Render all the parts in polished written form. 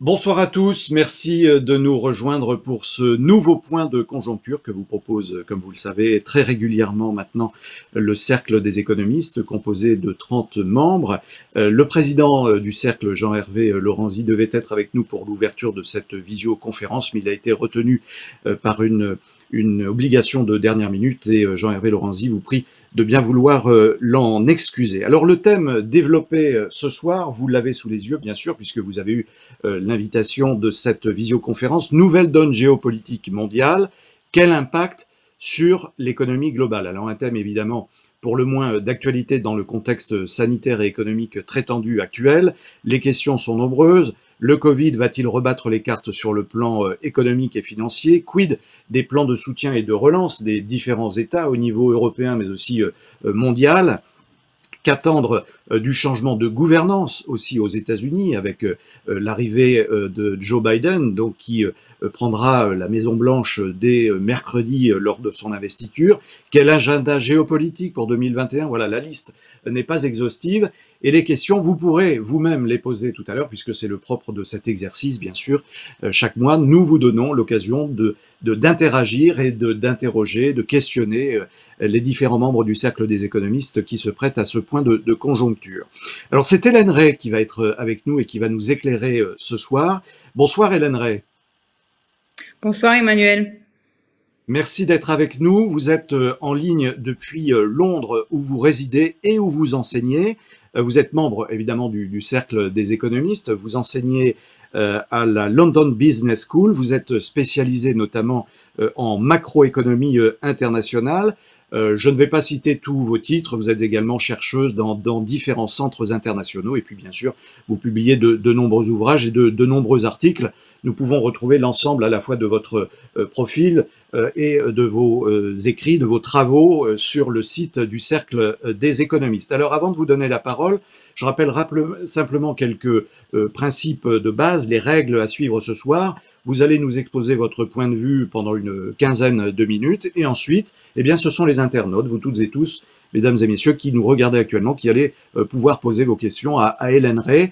Bonsoir à tous, merci de nous rejoindre pour ce nouveau point de conjoncture que vous propose, comme vous le savez, très régulièrement maintenant le Cercle des économistes, composé de 30 membres. Le président du Cercle, Jean-Hervé Lorenzi, devait être avec nous pour l'ouverture de cette visioconférence, mais il a été retenu par une obligation de dernière minute et Jean-Hervé Lorenzi vous prie de bien vouloir l'en excuser. Alors le thème développé ce soir, vous l'avez sous les yeux bien sûr, puisque vous avez eu l'invitation de cette visioconférence, nouvelle donne géopolitique mondiale, quel impact sur l'économie globale? Alors un thème évidemment pour le moins d'actualité dans le contexte sanitaire et économique très tendu actuel. Les questions sont nombreuses. Le Covid va-t-il rebattre les cartes sur le plan économique et financier? Quid des plans de soutien et de relance des différents États au niveau européen mais aussi mondial? Qu'attendre du changement de gouvernance aussi aux États-Unis avec l'arrivée de Joe Biden, donc qui prendra la Maison-Blanche dès mercredi lors de son investiture. Quel agenda géopolitique pour 2021? Voilà, la liste n'est pas exhaustive. Et les questions, vous pourrez vous-même les poser tout à l'heure, puisque c'est le propre de cet exercice, bien sûr. Chaque mois, nous vous donnons l'occasion d'interagir et d'interroger, de questionner les différents membres du Cercle des économistes qui se prêtent à ce point de conjoncture. Alors c'est Hélène Ray qui va être avec nous et qui va nous éclairer ce soir. Bonsoir Hélène Ray. Bonsoir Emmanuel. Merci d'être avec nous. Vous êtes en ligne depuis Londres où vous résidez et où vous enseignez. Vous êtes membre évidemment du Cercle des économistes. Vous enseignez à la London Business School. Vous êtes spécialisé notamment en macroéconomie internationale. Je ne vais pas citer tous vos titres, vous êtes également chercheuse dans différents centres internationaux et puis bien sûr vous publiez de nombreux ouvrages et de nombreux articles. Nous pouvons retrouver l'ensemble à la fois de votre profil et de vos écrits, de vos travaux sur le site du Cercle des économistes. Alors avant de vous donner la parole, je rappelle simplement quelques principes de base, les règles à suivre ce soir. Vous allez nous exposer votre point de vue pendant une quinzaine de minutes et ensuite, eh bien, ce sont les internautes, vous toutes et tous, mesdames et messieurs, qui nous regardez actuellement, qui allez pouvoir poser vos questions à Hélène Ray.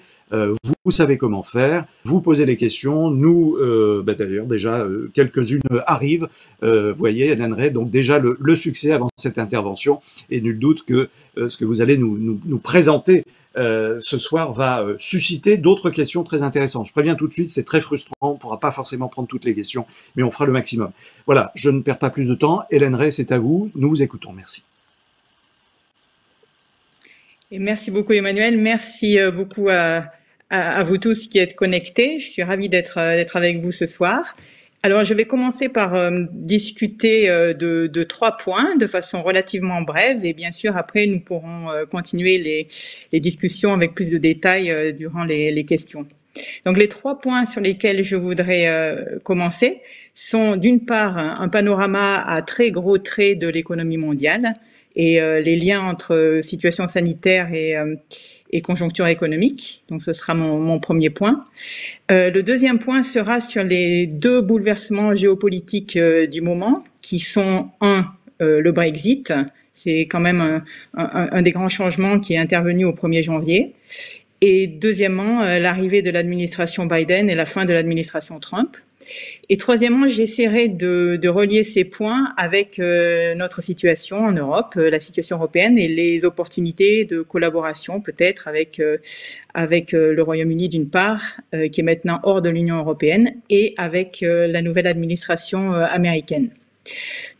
Vous savez comment faire, vous posez les questions, nous, d'ailleurs déjà quelques-unes arrivent, vous voyez Hélène Ray, donc déjà le succès avant cette intervention et nul doute que ce que vous allez nous présenter ce soir va susciter d'autres questions très intéressantes. Je préviens tout de suite, c'est très frustrant, on ne pourra pas forcément prendre toutes les questions, mais on fera le maximum. Voilà, je ne perds pas plus de temps. Hélène Ray, c'est à vous, nous vous écoutons, merci. Et merci beaucoup Emmanuel, merci beaucoup à vous tous qui êtes connectés. Je suis ravie d'être avec vous ce soir. Alors, je vais commencer par discuter de 3 points de façon relativement brève et bien sûr, après, nous pourrons continuer les discussions avec plus de détails durant les questions. Donc, les 3 points sur lesquels je voudrais commencer sont d'une part un panorama à très gros traits de l'économie mondiale et les liens entre situation sanitaire et conjoncture économique. Donc, ce sera mon premier point. Le deuxième point sera sur les 2 bouleversements géopolitiques du moment, qui sont le Brexit. C'est quand même un des grands changements qui est intervenu au 1er janvier. Et deuxièmement, l'arrivée de l'administration Biden et la fin de l'administration Trump. Et troisièmement, j'essaierai de relier ces points avec notre situation en Europe, la situation européenne et les opportunités de collaboration peut-être avec le Royaume-Uni d'une part, qui est maintenant hors de l'Union européenne, et avec la nouvelle administration américaine.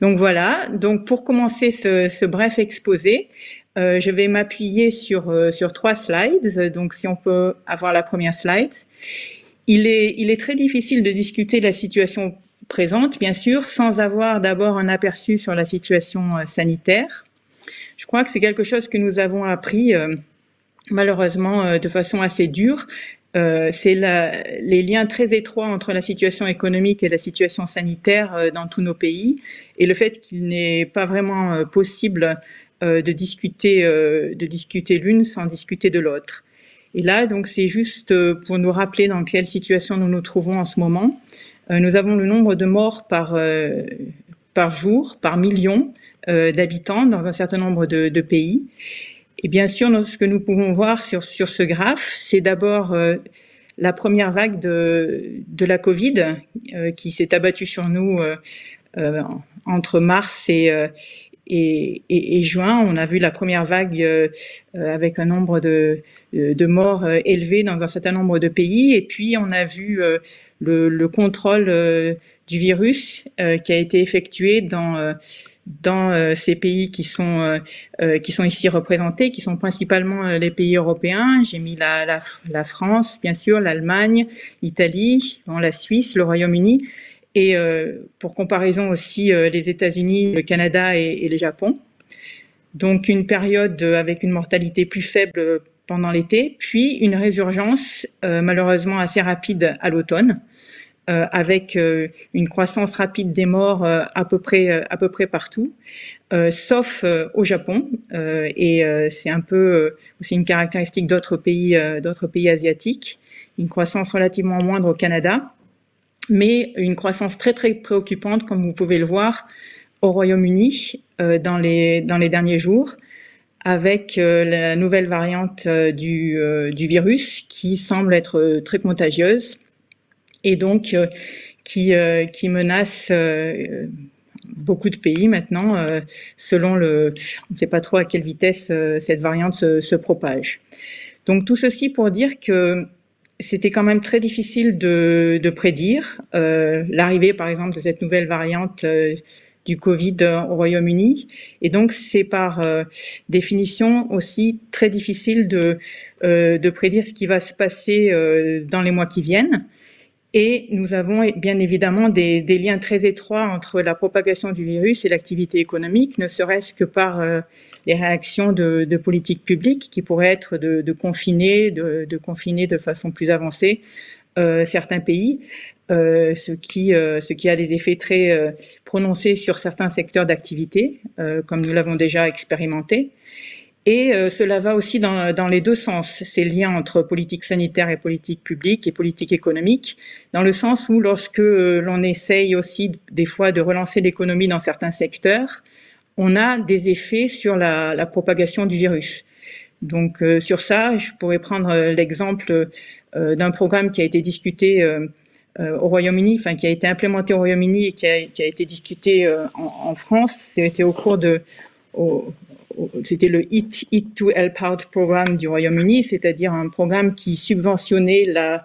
Donc voilà, donc pour commencer ce bref exposé, je vais m'appuyer sur 3 slides. Donc si on peut avoir la première slide. Il est très difficile de discuter de la situation présente, bien sûr, sans avoir d'abord un aperçu sur la situation sanitaire. Je crois que c'est quelque chose que nous avons appris, malheureusement, de façon assez dure. C'est les liens très étroits entre la situation économique et la situation sanitaire dans tous nos pays, et le fait qu'il n'est pas vraiment possible de discuter l'une sans discuter de l'autre. Et là, donc, c'est juste pour nous rappeler dans quelle situation nous nous trouvons en ce moment. Nous avons le nombre de morts par jour, par million d'habitants dans un certain nombre de pays. Et bien sûr, ce que nous pouvons voir sur ce graphe, c'est d'abord la première vague de la Covid qui s'est abattue sur nous entre mars et juin. On a vu la première vague avec un nombre de morts élevé dans un certain nombre de pays. Et puis, on a vu le contrôle du virus qui a été effectué dans ces pays qui sont ici représentés, qui sont principalement les pays européens. J'ai mis la France, bien sûr, l'Allemagne, l'Italie, la Suisse, le Royaume-Uni. Et pour comparaison aussi les États-Unis, le Canada et le Japon. Donc une période avec une mortalité plus faible pendant l'été, puis une résurgence malheureusement assez rapide à l'automne, avec une croissance rapide des morts à peu près partout, sauf au Japon. Et c'est un peu aussi une caractéristique d'autres pays asiatiques, une croissance relativement moindre au Canada, mais une croissance très très préoccupante, comme vous pouvez le voir, au Royaume-Uni dans les derniers jours, avec la nouvelle variante du virus qui semble être très contagieuse et donc qui menace beaucoup de pays maintenant, selon on ne sait pas trop à quelle vitesse cette variante se propage. Donc tout ceci pour dire que c'était quand même très difficile de prédire l'arrivée, par exemple, de cette nouvelle variante du Covid au Royaume-Uni. Et donc, c'est par définition aussi très difficile de prédire ce qui va se passer dans les mois qui viennent. Et nous avons bien évidemment des liens très étroits entre la propagation du virus et l'activité économique, ne serait-ce que par les réactions de politiques publiques qui pourraient être de confiner de façon plus avancée certains pays, ce qui a des effets très prononcés sur certains secteurs d'activité, comme nous l'avons déjà expérimenté. Et cela va aussi dans les deux sens, ces liens entre politique sanitaire et politique publique et politique économique, dans le sens où lorsque l'on essaye aussi des fois de relancer l'économie dans certains secteurs, on a des effets sur la propagation du virus. Donc sur ça, je pourrais prendre l'exemple d'un programme qui a été discuté au Royaume-Uni, enfin qui a été implémenté au Royaume-Uni et qui a été discuté en France. C'était au cours c'était le Eat to Help Out programme du Royaume-Uni, c'est-à-dire un programme qui subventionnait la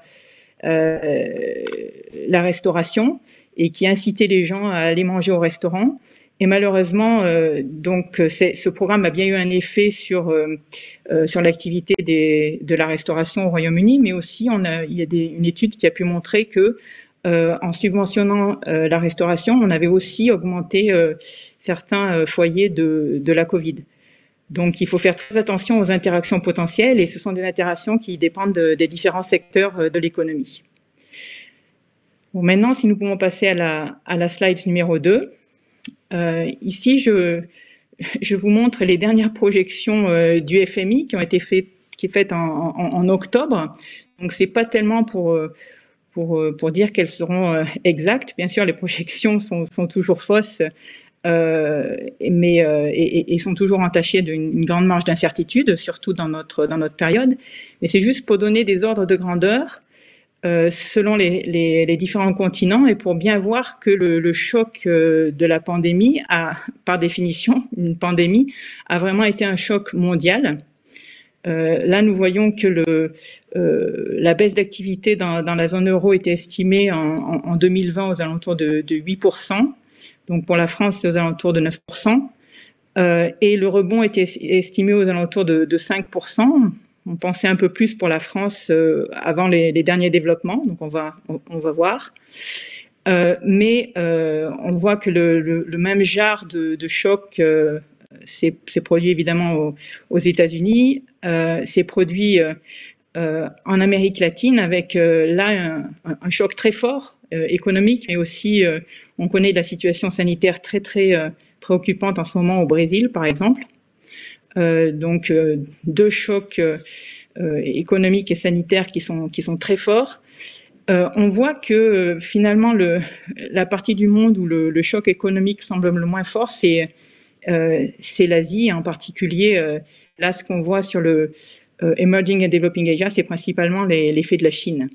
restauration et qui incitait les gens à aller manger au restaurant. Et malheureusement, donc, ce programme a bien eu un effet sur l'activité de la restauration au Royaume-Uni, mais aussi il y a une étude qui a pu montrer que en subventionnant la restauration, on avait aussi augmenté certains foyers de la Covid. Donc, il faut faire très attention aux interactions potentielles, et ce sont des interactions qui dépendent des différents secteurs de l'économie. Bon, maintenant, si nous pouvons passer à la slide numéro 2. Ici, je vous montre les dernières projections du FMI qui ont été faites en octobre. Donc, c'est pas tellement pour dire qu'elles seront exactes. Bien sûr, les projections sont toujours fausses, mais sont toujours entachées d'une grande marge d'incertitude, surtout dans notre période. Mais c'est juste pour donner des ordres de grandeur selon les différents continents, et pour bien voir que le choc de la pandémie par définition, une pandémie, a vraiment été un choc mondial. Là, nous voyons que la baisse d'activité dans la zone euro était estimée en 2020 aux alentours de 8%. Donc pour la France, c'est aux alentours de 9%. Et le rebond était estimé aux alentours de 5%. On pensait un peu plus pour la France avant les derniers développements, donc on va voir. Mais on voit que le même genre de choc s'est produit évidemment aux États-Unis, s'est produit en Amérique latine avec là un choc très fort économique, mais aussi on connaît la situation sanitaire très très préoccupante en ce moment au Brésil, par exemple. Donc deux chocs économiques et sanitaires qui sont très forts. On voit que finalement la partie du monde où le choc économique semble le moins fort, c'est l'Asie, en particulier là ce qu'on voit sur Emerging and Developing Asia, c'est principalement l'effet de la Chine,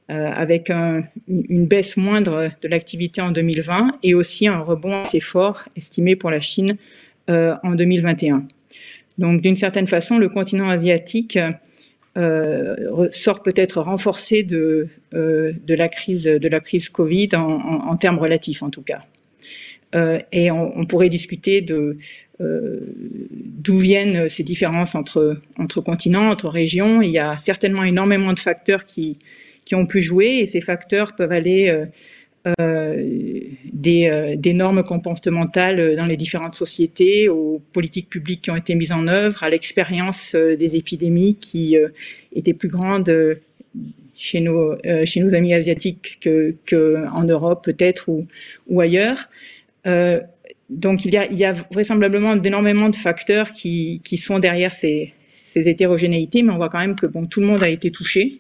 avec une baisse moindre de l'activité en 2020 et aussi un rebond assez fort estimé pour la Chine en 2021. Donc, d'une certaine façon, le continent asiatique sort peut-être renforcé de la crise Covid en termes relatifs en tout cas. Et on pourrait discuter d'où viennent ces différences entre continents, entre régions. Il y a certainement énormément de facteurs qui ont pu jouer, et ces facteurs peuvent aller des normes comportementales dans les différentes sociétés, aux politiques publiques qui ont été mises en œuvre, à l'expérience des épidémies qui étaient plus grandes chez nos amis asiatiques qu'en Europe peut-être ou ailleurs. Donc il y a vraisemblablement énormément de facteurs qui sont derrière ces hétérogénéités, mais on voit quand même que tout le monde a été touché.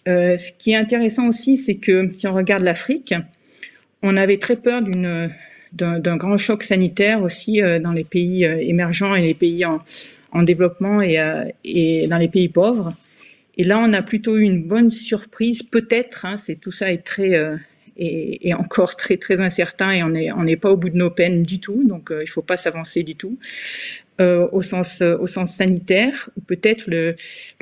Ce qui est intéressant aussi, c'est que si on regarde l'Afrique, on avait très peur d'un grand choc sanitaire aussi dans les pays émergents et les pays en développement et dans les pays pauvres. Et là, on a plutôt eu une bonne surprise, peut-être. Tout ça est très et encore très très incertain, et on n'est pas au bout de nos peines du tout. Donc, il faut pas s'avancer du tout. Au sens sanitaire, ou peut-être le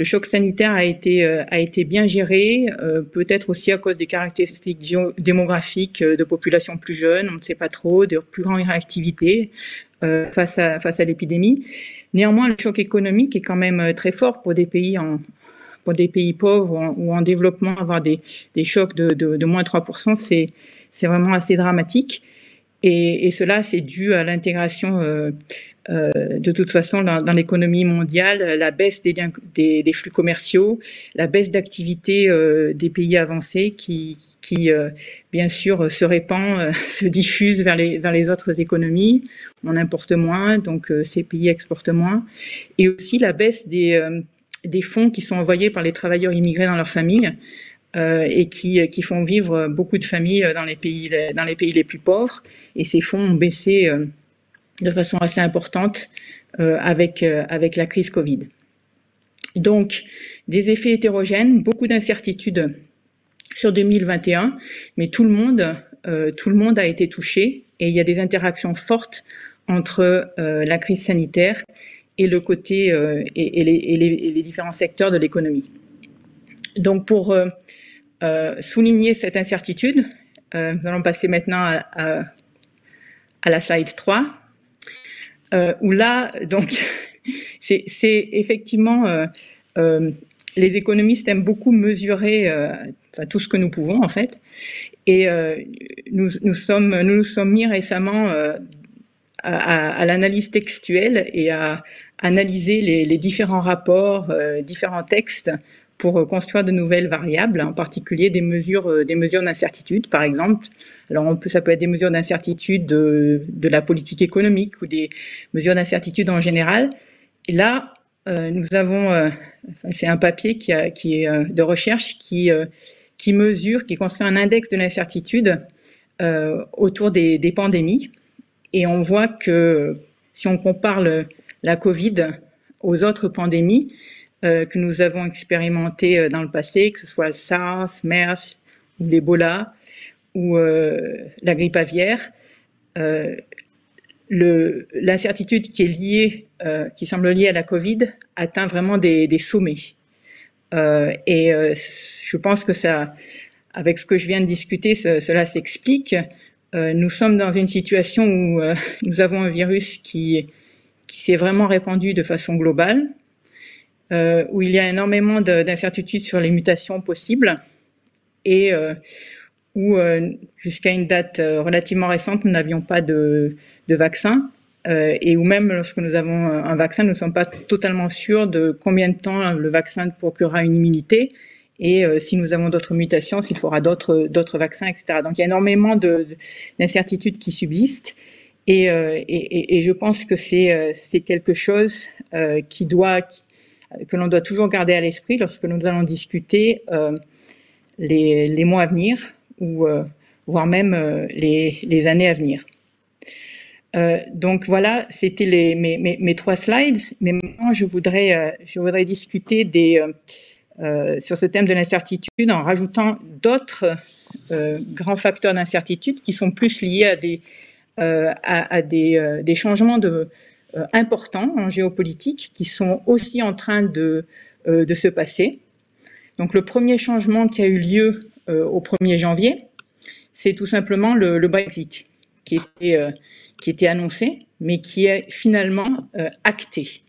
choc sanitaire a été bien géré, peut-être aussi à cause des caractéristiques démographiques de populations plus jeunes, on ne sait pas trop, de plus grande réactivité face à l'épidémie. Néanmoins, le choc économique est quand même très fort pour des pays pauvres ou en développement. Avoir des chocs de moins 3%, c'est vraiment assez dramatique. Et cela, c'est dû à l'intégration de toute façon dans l'économie mondiale, la baisse des flux commerciaux, la baisse d'activité des pays avancés qui bien sûr se répand, se diffuse vers les autres économies. On importe moins, donc ces pays exportent moins. Et aussi la baisse des fonds qui sont envoyés par les travailleurs immigrés dans leurs familles et qui font vivre beaucoup de familles dans les pays les plus pauvres. Et ces fonds ont baissé de façon assez importante avec la crise Covid. Donc, des effets hétérogènes, beaucoup d'incertitudes sur 2021, mais tout le monde a été touché, et il y a des interactions fortes entre la crise sanitaire et le côté et les différents secteurs de l'économie. Donc, pour souligner cette incertitude, nous allons passer maintenant à la slide 3. Où là, donc, c'est effectivement, les économistes aiment beaucoup mesurer tout ce que nous pouvons, en fait. Et nous nous sommes mis récemment à l'analyse textuelle et à analyser les différents rapports, différents textes pour construire de nouvelles variables, en particulier des mesures d'incertitude, par exemple. Alors ça peut être des mesures d'incertitude de la politique économique ou des mesures d'incertitude en général. Et là, nous avons, c'est un papier qui est de recherche qui mesure, qui construit un index de l'incertitude autour des pandémies. Et on voit que si on compare la Covid aux autres pandémies que nous avons expérimentées dans le passé, que ce soit le SARS, MERS ou l'Ebola ou la grippe aviaire, l'incertitude qui semble liée à la Covid atteint vraiment des sommets. Je pense que ça, avec ce que je viens de discuter, cela s'explique. Nous sommes dans une situation où nous avons un virus qui s'est vraiment répandu de façon globale, où il y a énormément d'incertitudes sur les mutations possibles, et où jusqu'à une date relativement récente, nous n'avions pas de vaccin, et où même lorsque nous avons un vaccin, nous ne sommes pas totalement sûrs de combien de temps le vaccin procurera une immunité, et si nous avons d'autres mutations, s'il faudra d'autres vaccins, etc. Donc il y a énormément d'incertitudes qui subsistent, et je pense que c'est quelque chose que l'on doit toujours garder à l'esprit lorsque nous allons discuter les mois à venir, ou voire même les années à venir. Donc voilà, c'était mes 3 slides. Mais maintenant, je voudrais discuter sur ce thème de l'incertitude en rajoutant d'autres grands facteurs d'incertitude qui sont plus liés à des changements importants en géopolitique qui sont aussi en train de se passer. Donc le premier changement qui a eu lieu au 1er janvier, c'est tout simplement le Brexit qui était annoncé, mais qui est finalement acté.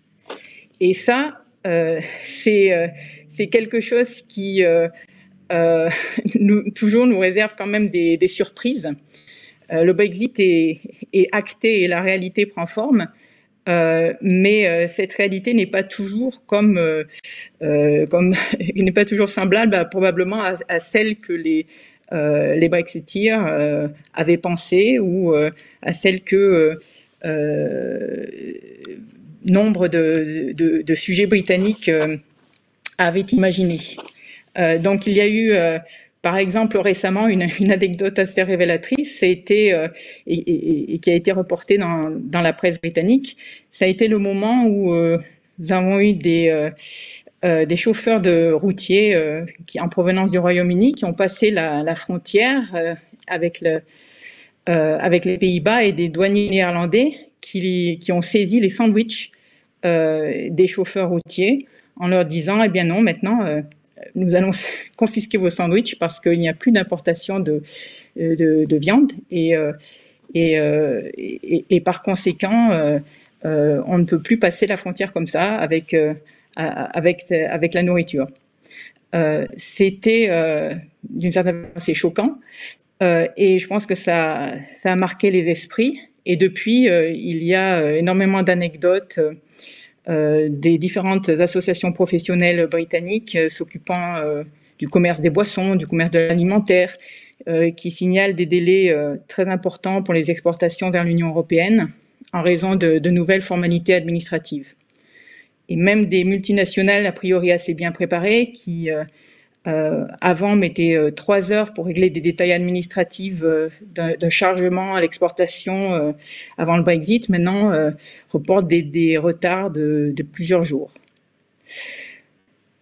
Et ça, c'est quelque chose qui toujours nous réserve quand même des surprises. Le Brexit est acté et la réalité prend forme, mais cette réalité n'est pas toujours n'est pas toujours semblable probablement à celle que les Brexiteers avaient pensé ou à celle que nombre de sujets britanniques avaient imaginé. Donc il y a eu par exemple récemment une anecdote assez révélatrice, ça a été et qui a été reportée dans la presse britannique. Ça a été le moment où nous avons eu des chauffeurs de routiers en provenance du Royaume-Uni qui ont passé la frontière avec les Pays-Bas et des douaniers néerlandais qui ont saisi les sandwichs des chauffeurs routiers en leur disant, eh bien non, maintenant nous allons confisquer vos sandwichs parce qu'il n'y a plus d'importation de viande et par conséquent, on ne peut plus passer la frontière comme ça avec la nourriture. C'était d'une certaine façon assez choquant et je pense que ça a marqué les esprits. Et depuis, il y a énormément d'anecdotes des différentes associations professionnelles britanniques s'occupant du commerce des boissons, du commerce de l'alimentaire, qui signalent des délais très importants pour les exportations vers l'Union européenne en raison de nouvelles formalités administratives. Et même des multinationales a priori assez bien préparées qui avant mettaient 3 heures pour régler des détails administratifs d'un chargement à l'exportation avant le Brexit, maintenant reportent des retards de plusieurs jours.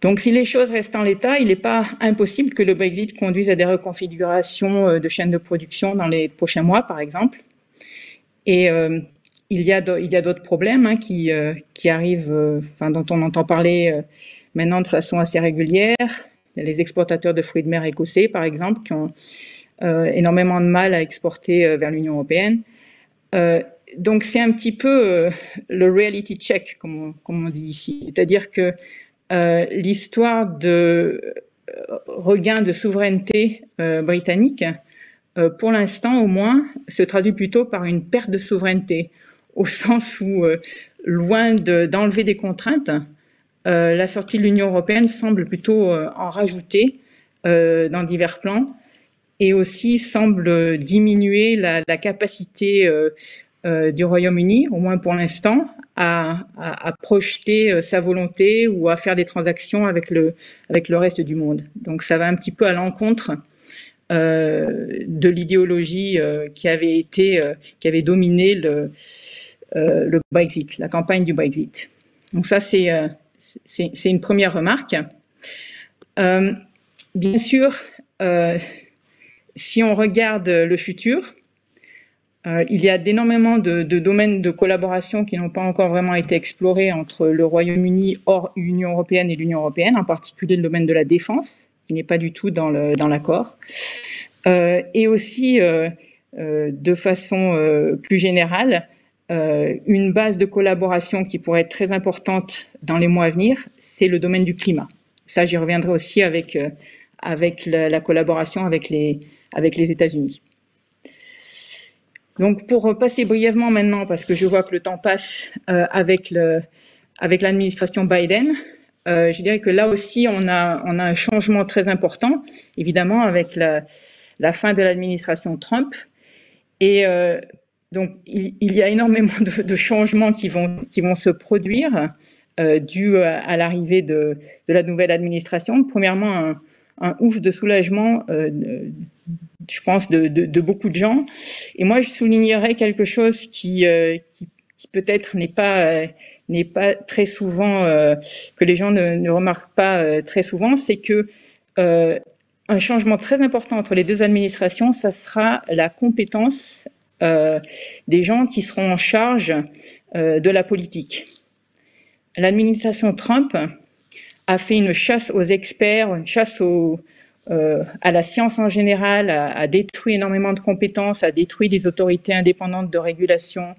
Donc si les choses restent en l'état, il n'est pas impossible que le Brexit conduise à des reconfigurations de chaînes de production dans les prochains mois, par exemple. Et il y a d'autres problèmes qui arrivent, dont on entend parler maintenant de façon assez régulière. Les exportateurs de fruits de mer écossais, par exemple, qui ont énormément de mal à exporter vers l'Union européenne. Donc c'est un petit peu le reality check, comme on dit ici. C'est-à-dire que l'histoire de regain de souveraineté britannique, pour l'instant au moins, se traduit plutôt par une perte de souveraineté, au sens où, loin d'enlever des contraintes, la sortie de l'Union européenne semble plutôt en rajouter dans divers plans et aussi semble diminuer la capacité du Royaume-Uni, au moins pour l'instant, à projeter sa volonté ou à faire des transactions avec le reste du monde. Donc ça va un petit peu à l'encontre de l'idéologie qui avait dominé le Brexit, la campagne du Brexit. Donc ça c'est une première remarque. Bien sûr, si on regarde le futur, il y a énormément de domaines de collaboration qui n'ont pas encore vraiment été explorés entre le Royaume-Uni hors Union européenne et l'Union européenne, en particulier le domaine de la défense, qui n'est pas du tout dans l'accord. Et aussi, de façon plus générale, une base de collaboration qui pourrait être très importante dans les mois à venir, c'est le domaine du climat. Ça, j'y reviendrai aussi avec la collaboration avec les États-Unis. Donc, pour passer brièvement maintenant, parce que je vois que le temps passe avec l'administration Biden, je dirais que là aussi, on a un changement très important, évidemment, avec la fin de l'administration Trump. Et donc, il y a énormément de changements qui vont se produire dus à l'arrivée de la nouvelle administration. Premièrement, ouf de soulagement, je pense, de beaucoup de gens. Et moi, je soulignerais quelque chose qui peut-être n'est pas très souvent, que les gens ne remarquent pas très souvent, c'est que un changement très important entre les deux administrations, ça sera la compétence des gens qui seront en charge de la politique. L'administration Trump a fait une chasse aux experts, une chasse à la science en général, a détruit énormément de compétences, a détruit les autorités indépendantes de régulation,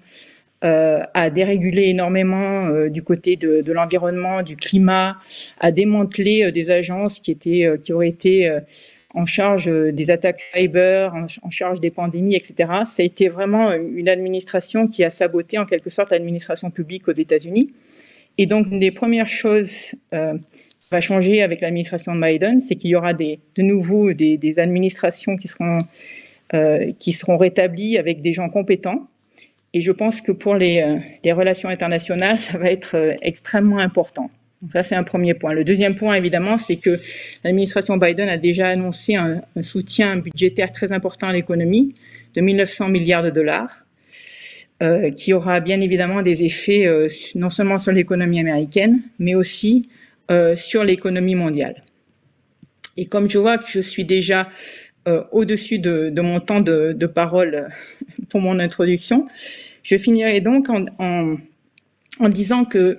a dérégulé énormément du côté de l'environnement, du climat, a démantelé des agences qui auraient été en charge des attaques cyber, en charge des pandémies, etc. Ça a été vraiment une administration qui a saboté en quelque sorte l'administration publique aux États-Unis. Et donc, une des premières choses qui va changer avec l'administration de Biden, c'est qu'il y aura de nouveau des administrations qui seront rétablies avec des gens compétents. Et je pense que pour les relations internationales, ça va être extrêmement important. Donc ça, c'est un premier point. Le deuxième point, évidemment, c'est que l'administration Biden a déjà annoncé un soutien budgétaire très important à l'économie de 1 900 milliards de dollars, qui aura bien évidemment des effets non seulement sur l'économie américaine, mais aussi sur l'économie mondiale. Et comme je vois que je suis déjà au-dessus de mon temps de parole pour mon introduction, je finirai donc en disant que,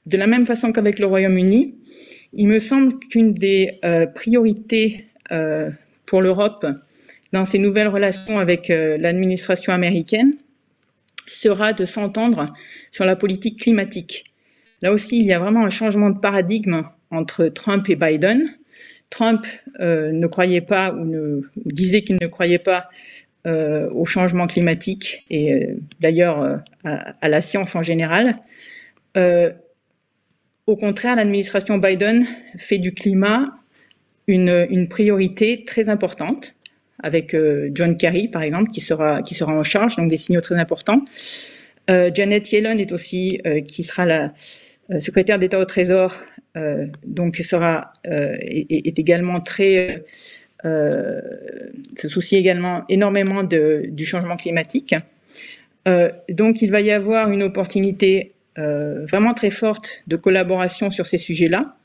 de la même façon qu'avec le Royaume-Uni, il me semble qu'une des priorités pour l'Europe dans ces nouvelles relations avec l'administration américaine sera de s'entendre sur la politique climatique. Là aussi, il y a vraiment un changement de paradigme entre Trump et Biden. Trump ne croyait pas ou disait qu'il ne croyait pas au changement climatique et d'ailleurs à la science en général. Au contraire, l'administration Biden fait du climat une priorité très importante, avec John Kerry, par exemple, qui sera en charge, donc des signaux très importants. Janet Yellen est aussi, qui sera la secrétaire d'État au Trésor, donc est également très se soucie également énormément du changement climatique. Donc il va y avoir une opportunité vraiment très forte de collaboration sur ces sujets-là,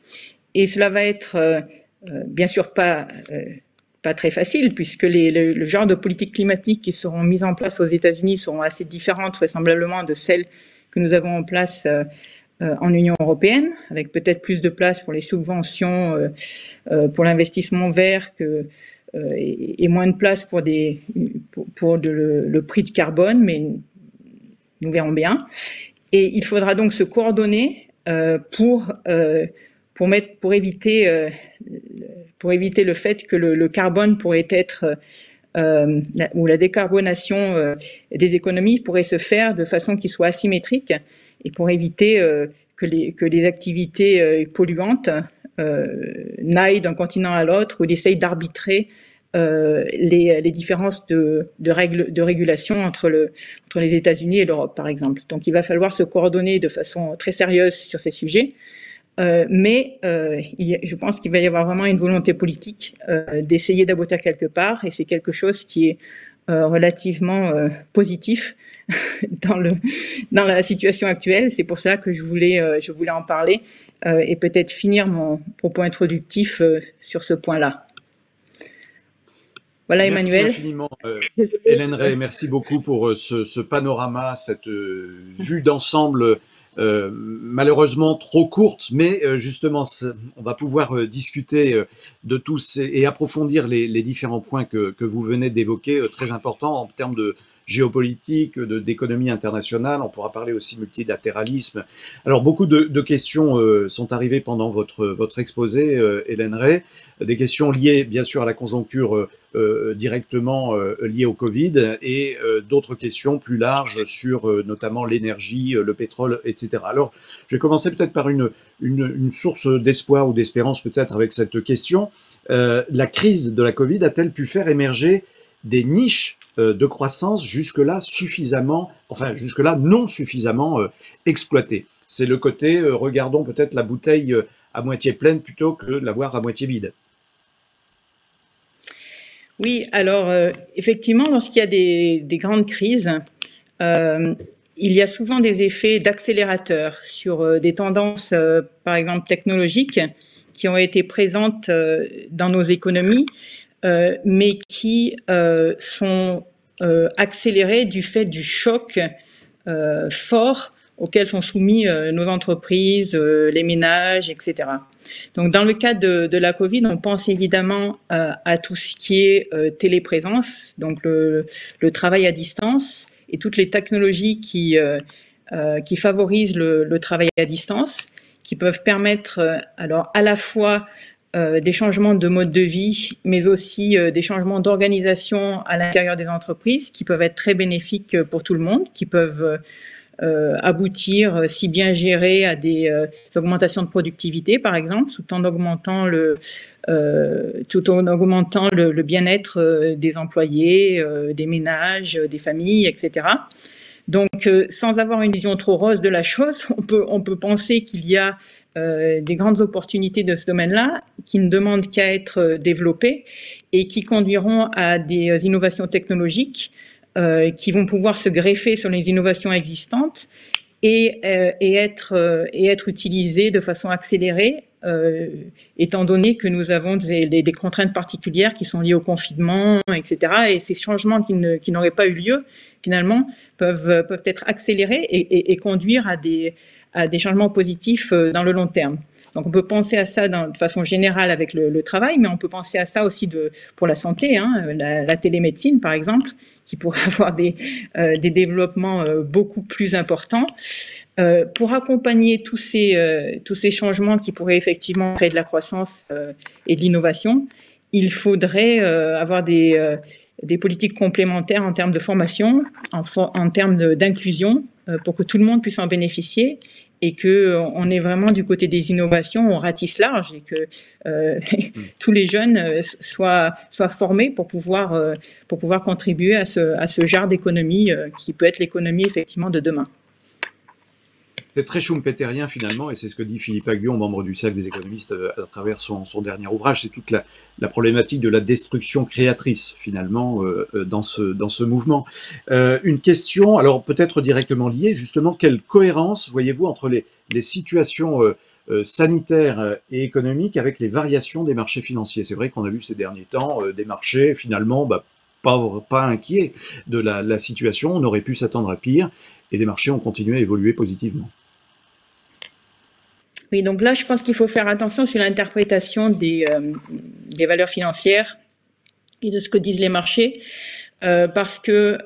et cela va être bien sûr pas très facile, puisque le genre de politique climatique qui seront mises en place aux États-Unis seront assez différentes vraisemblablement de celles que nous avons en place en Union européenne, avec peut-être plus de place pour les subventions, pour l'investissement vert et moins de place pour le prix de carbone, mais nous verrons bien. Et il faudra donc se coordonner pour éviter le fait que le carbone pourrait être ou la décarbonation des économies pourrait se faire de façon qui soit asymétrique, et pour éviter que les activités polluantes n'aillent d'un continent à l'autre, ou d'essayer d'arbitrer les différences de régulation entre les États-Unis et l'Europe, par exemple. Donc il va falloir se coordonner de façon très sérieuse sur ces sujets. Mais je pense qu'il va y avoir vraiment une volonté politique d'essayer d'aboutir quelque part, et c'est quelque chose qui est relativement positif dans la situation actuelle. C'est pour ça que je voulais en parler et peut-être finir mon propos introductif sur ce point-là. Voilà, Emmanuel. Merci infiniment, Hélène Rey, merci beaucoup pour ce panorama, cette vue d'ensemble malheureusement trop courte, mais justement on va pouvoir discuter de tous et approfondir les différents points que vous venez d'évoquer, très importants en termes de géopolitique, d'économie internationale. On pourra parler aussi multilatéralisme. Alors beaucoup de questions sont arrivées pendant votre exposé, Hélène Rey, des questions liées bien sûr à la conjoncture directement liées au Covid, et d'autres questions plus larges sur notamment l'énergie, le pétrole, etc. Alors, je vais commencer peut-être par une source d'espoir ou d'espérance peut-être avec cette question. La crise de la Covid a-t-elle pu faire émerger des niches de croissance jusque-là non suffisamment exploitées? C'est le côté regardons peut-être la bouteille à moitié pleine plutôt que de la voir à moitié vide. Oui, alors effectivement, lorsqu'il y a des grandes crises, il y a souvent des effets d'accélérateur sur des tendances, par exemple technologiques, qui ont été présentes dans nos économies, mais qui sont accélérées du fait du choc fort auxquels sont soumis nos entreprises, les ménages, etc. Donc, dans le cas de la Covid, on pense évidemment à tout ce qui est téléprésence, donc le travail à distance et toutes les technologies qui favorisent le travail à distance, qui peuvent permettre alors à la fois des changements de mode de vie, mais aussi des changements d'organisation à l'intérieur des entreprises qui peuvent être très bénéfiques pour tout le monde, qui peuvent aboutir, si bien géré, à des augmentations de productivité, par exemple, tout en augmentant le bien-être des employés, des ménages, des familles, etc. Donc, sans avoir une vision trop rose de la chose, on peut penser qu'il y a des grandes opportunités de ce domaine-là qui ne demandent qu'à être développées et qui conduiront à des innovations technologiques qui vont pouvoir se greffer sur les innovations existantes et être utilisées de façon accélérée, étant donné que nous avons des contraintes particulières qui sont liées au confinement, etc. Et ces changements qui n'auraient pas eu lieu, finalement, peuvent être accélérés et conduire à des changements positifs dans le long terme. Donc, on peut penser à ça de façon générale avec le travail, mais on peut penser à ça aussi pour la santé, la télémédecine, par exemple, qui pourrait avoir des développements beaucoup plus importants. Pour accompagner tous ces changements qui pourraient effectivement créer de la croissance et de l'innovation, il faudrait avoir des politiques complémentaires en termes de formation, en termes d'inclusion, pour que tout le monde puisse en bénéficier et qu'on est vraiment du côté des innovations, on ratisse large et que tous les jeunes soient formés pour pouvoir contribuer à ce genre d'économie qui peut être l'économie effectivement de demain. C'est très schumpeterien finalement, et c'est ce que dit Philippe Aghion, membre du Cercle des économistes, à travers son dernier ouvrage. C'est toute la problématique de la destruction créatrice finalement dans ce mouvement. Une question, alors peut-être directement liée, justement, quelle cohérence voyez-vous entre les situations sanitaires et économiques avec les variations des marchés financiers? C'est vrai qu'on a vu ces derniers temps des marchés finalement pas inquiets de la situation, on aurait pu s'attendre à pire, et les marchés ont continué à évoluer positivement. Oui, donc là, je pense qu'il faut faire attention sur l'interprétation des valeurs financières et de ce que disent les marchés, parce que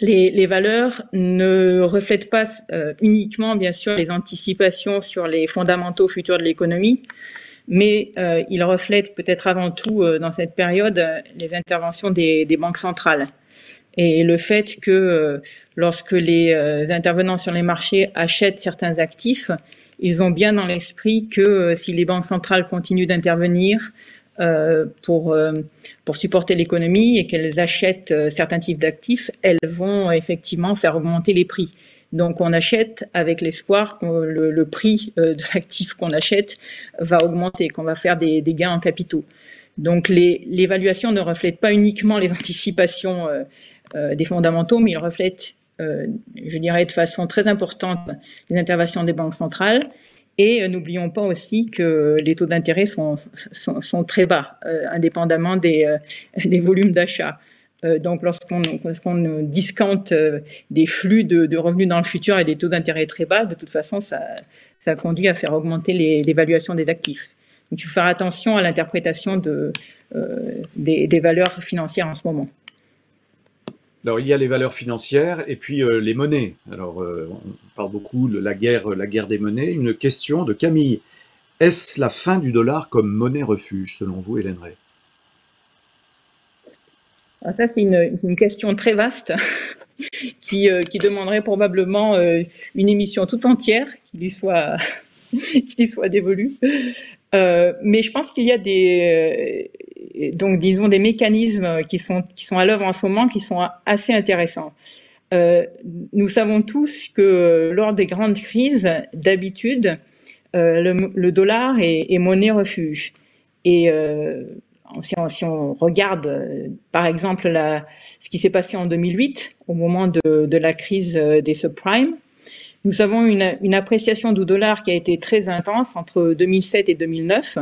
les valeurs ne reflètent pas uniquement, bien sûr, les anticipations sur les fondamentaux futurs de l'économie, mais ils reflètent peut-être avant tout, dans cette période, les interventions des banques centrales. Et le fait que lorsque les intervenants sur les marchés achètent certains actifs, ils ont bien dans l'esprit que si les banques centrales continuent d'intervenir pour supporter l'économie et qu'elles achètent certains types d'actifs, elles vont effectivement faire augmenter les prix. Donc on achète avec l'espoir que le prix de l'actif qu'on achète va augmenter, qu'on va faire des gains en capitaux. Donc l'évaluation ne reflète pas uniquement les anticipations des fondamentaux, mais il reflète, je dirais de façon très importante, les interventions des banques centrales. Et n'oublions pas aussi que les taux d'intérêt sont très bas, indépendamment des volumes d'achat. Donc lorsqu'on discounte des flux de revenus dans le futur et des taux d'intérêt très bas, de toute façon, ça conduit à faire augmenter l'évaluation des actifs. Donc il faut faire attention à l'interprétation des valeurs financières en ce moment. Alors, il y a les valeurs financières et puis les monnaies. Alors, on parle beaucoup de la guerre des monnaies. Une question de Camille. Est-ce la fin du dollar comme monnaie refuge, selon vous, Hélène Rey? Alors ça, c'est une question très vaste qui demanderait probablement une émission tout entière qui lui soit dévolue. Mais je pense qu'il y a donc disons des mécanismes qui sont à l'œuvre en ce moment qui sont assez intéressants. Nous savons tous que lors des grandes crises, d'habitude, le dollar est monnaie refuge. Et si on regarde, par exemple, ce qui s'est passé en 2008, au moment de la crise des subprimes, nous avons une appréciation du dollar qui a été très intense entre 2007 et 2009,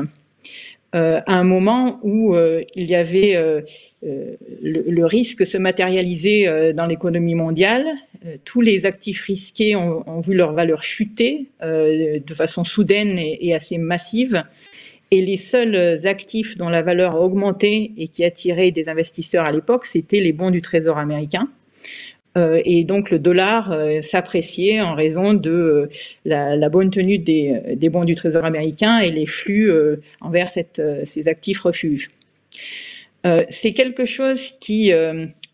à un moment où il y avait le risque se matérialiser dans l'économie mondiale. Tous les actifs risqués ont vu leur valeur chuter de façon soudaine et assez massive. Et les seuls actifs dont la valeur a augmenté et qui attiraient des investisseurs à l'époque, c'était les bons du Trésor américain. Et donc le dollar s'appréciait en raison de la bonne tenue des bons du Trésor américain et les flux envers ces actifs refuges. C'est quelque chose qui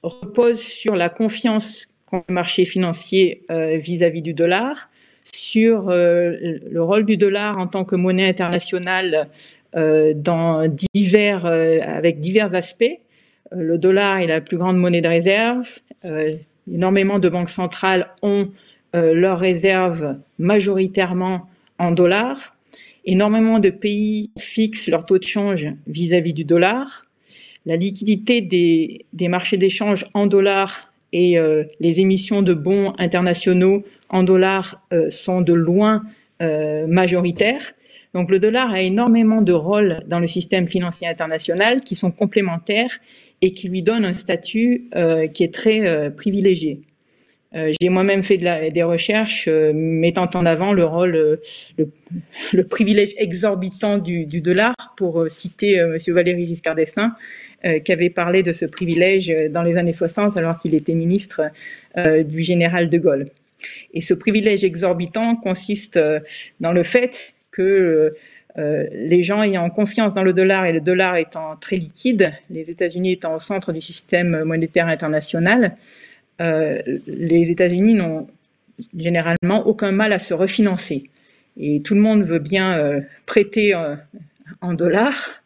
repose sur la confiance qu'ont les marchés financiers vis-à-vis du dollar, sur le rôle du dollar en tant que monnaie internationale avec divers aspects. Le dollar est la plus grande monnaie de réserve. Énormément de banques centrales ont leurs réserves majoritairement en dollars. Énormément de pays fixent leur taux de change vis-à-vis du dollar. La liquidité des marchés d'échange en dollars et les émissions de bons internationaux en dollars sont de loin majoritaires. Donc le dollar a énormément de rôles dans le système financier international qui sont complémentaires et qui lui donnent un statut qui est très privilégié. J'ai moi-même fait des recherches mettant en avant le rôle, le privilège exorbitant du dollar, pour citer Monsieur Valéry Giscard d'Estaing, qui avait parlé de ce privilège dans les années 60 alors qu'il était ministre du général de Gaulle. Et ce privilège exorbitant consiste dans le fait que les gens ayant confiance dans le dollar et le dollar étant très liquide, les États-Unis étant au centre du système monétaire international, les États-Unis n'ont généralement aucun mal à se refinancer. Et tout le monde veut bien prêter en dollars,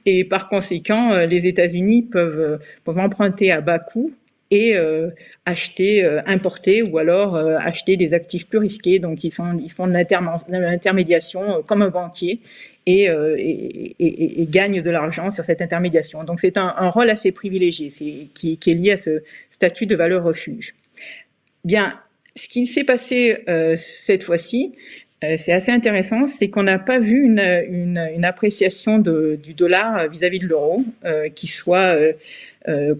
et par conséquent, les États-Unis peuvent emprunter à bas coût et importer ou alors acheter des actifs plus risqués. Donc ils font de l'intermédiation comme un banquier et gagnent de l'argent sur cette intermédiation. Donc c'est un rôle assez privilégié qui est lié à ce statut de valeur refuge. Bien, ce qui s'est passé cette fois-ci, c'est assez intéressant, c'est qu'on n'a pas vu une appréciation du dollar vis-à-vis de l'euro qui soit